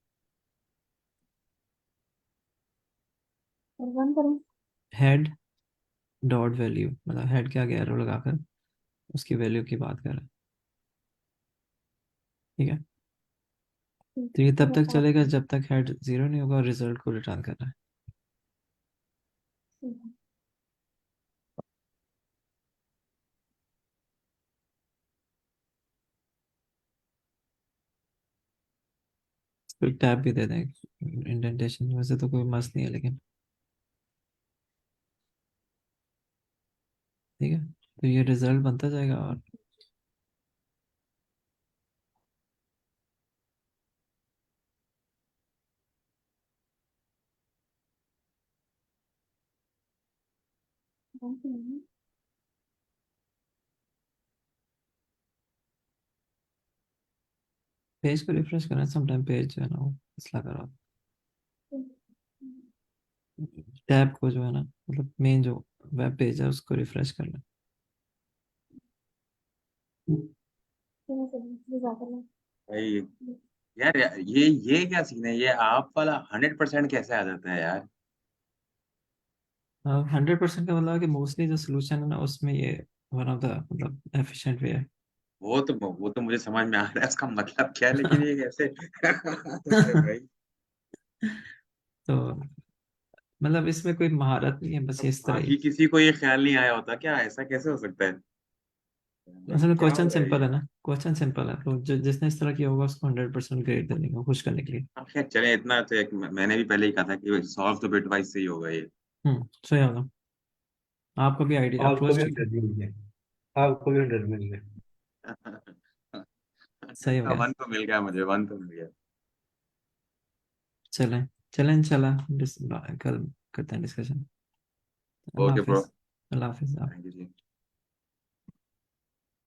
और वन करें। हेड डॉट वैल्यू मतलब हेड के आगे एरो लगाकर उसकी वैल्यू की बात कर रहे हैं, ठीक है। तो ये तब फिर तक ऐसा चलेगा जब तक हेड 0 नहीं होगा और रिजल्ट को रिटर्न करना है। कोई टैब भी दे दें, इंडेंटेशन वैसे तो कोई मस्त नहीं है लेकिन, ठीक है। तो ये रिजल्ट बनता जाएगा, और पेज को रिफ्रेश करना, समटाइम पेज जो है ना वो इसला करो, टैब को जो है ना, मतलब मेन जो वेब पेज है उसको रिफ्रेश करना। भाई यार, ये क्या सीन है, ये आप वाला 100% कैसे आ जाता है यार? 100% का मतलब है कि मोस्टली जो सोल्यूशन है ना उसमें ये वन ऑफ द मतलब एफिशिएंट वे है। वो तो मुझे समझ में आ रहा है उसका मतलब क्या है, लेकिन ये कैसे आ जाता है भाई? तो मतलब इसमें कोई महारत नहीं है, बस अब इस तरह ही। बाकी किसी को ये ख्याल नहीं आया होता क्या, ऐसा कैसे हो सकता है? भाई असल में क्या हो क्वेश्चन रहा है सिंपल ये? है ना, क्वेश्चन सिंपल है, तो जिसने इस तरह किया होगा उसको 100% ग्रेड दे देंगे खुश करने के लिए। अब खैर चले, इतना तो एक मैंने भी पहले ही कहा था कि सॉल्व तो बिटवाइज से ही होगा ये। सही होगा। आपका भी आइडिया आपको भी अप्रोच ठीक है। 100 मिल गए, आपको भी 100 मिल गए। सही हो गया। वन तो मिल गया, मुझे वन तो मिल गया। चलें, चलें इंशाल्लाह कल करते हैं डिस्कशन। अल्लाह ओके ब्रो, हाफिज। अल्लाह हाफिज। Thank you ji.